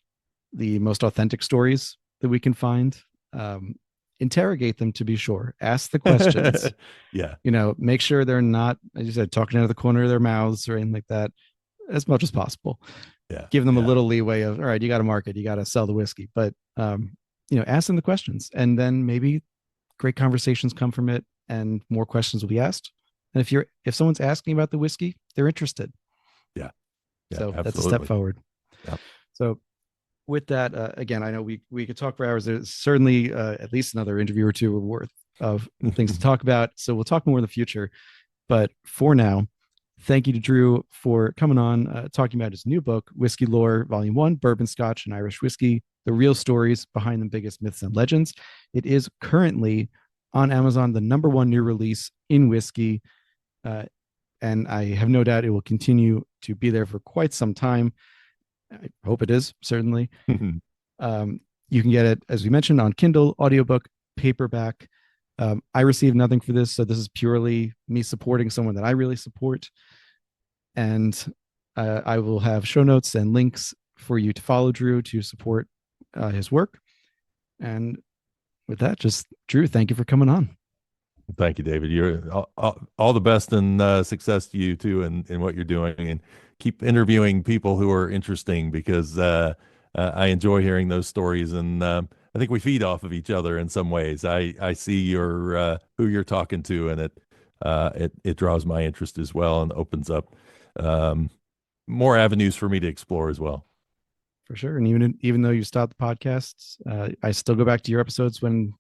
the most authentic stories that we can find. Um, Interrogate them to be sure. Ask the questions. Yeah, Make sure they're not, as you said, talking out of the corner of their mouths or anything like that, as much as possible. yeah, Give them a yeah, little leeway of, all right, you got to market, you got to sell the whiskey, but ask them the questions, and then maybe great conversations come from it, and more questions will be asked. And if someone's asking about the whiskey, they're interested. yeah, yeah, So that's a step absolutely. forward. Yeah. So with that, again, I know we could talk for hours. There's certainly at least another interview or two worth of things to talk about. So we'll talk more in the future. But for now, thank you to Drew for coming on, talking about his new book, Whiskey Lore, Volume 1, Bourbon, Scotch, and Irish Whiskey, the real stories behind the biggest myths and legends. It is currently on Amazon, the #1 new release in whiskey. And I have no doubt it will continue to be there for quite some time. I hope it is, certainly. You can get it, as we mentioned, on Kindle, audiobook, paperback. I received nothing for this, so this is purely me supporting someone that I really support. And I will have show notes and links for you to follow Drew to support his work. And with that, just Drew, thank you for coming on. Thank you, David. You're all the best and success to you too in what you're doing, and keep interviewing people who are interesting because I enjoy hearing those stories, and I think we feed off of each other in some ways. I see your who you're talking to, and it draws my interest as well, and opens up more avenues for me to explore as well. For sure. And even though you stopped the podcasts, I still go back to your episodes when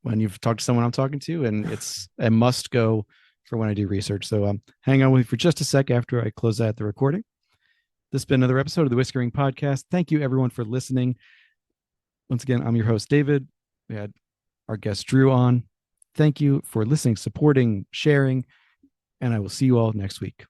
you've talked to someone I'm talking to, and it's a must go for when I do research. So hang on with me for just a sec after I close out the recording. This has been another episode of the Whiskey Ring Podcast. Thank you, everyone, for listening. Once again, I'm your host, David. We had our guest, Drew, on. Thank you for listening, supporting, sharing, and I will see you all next week.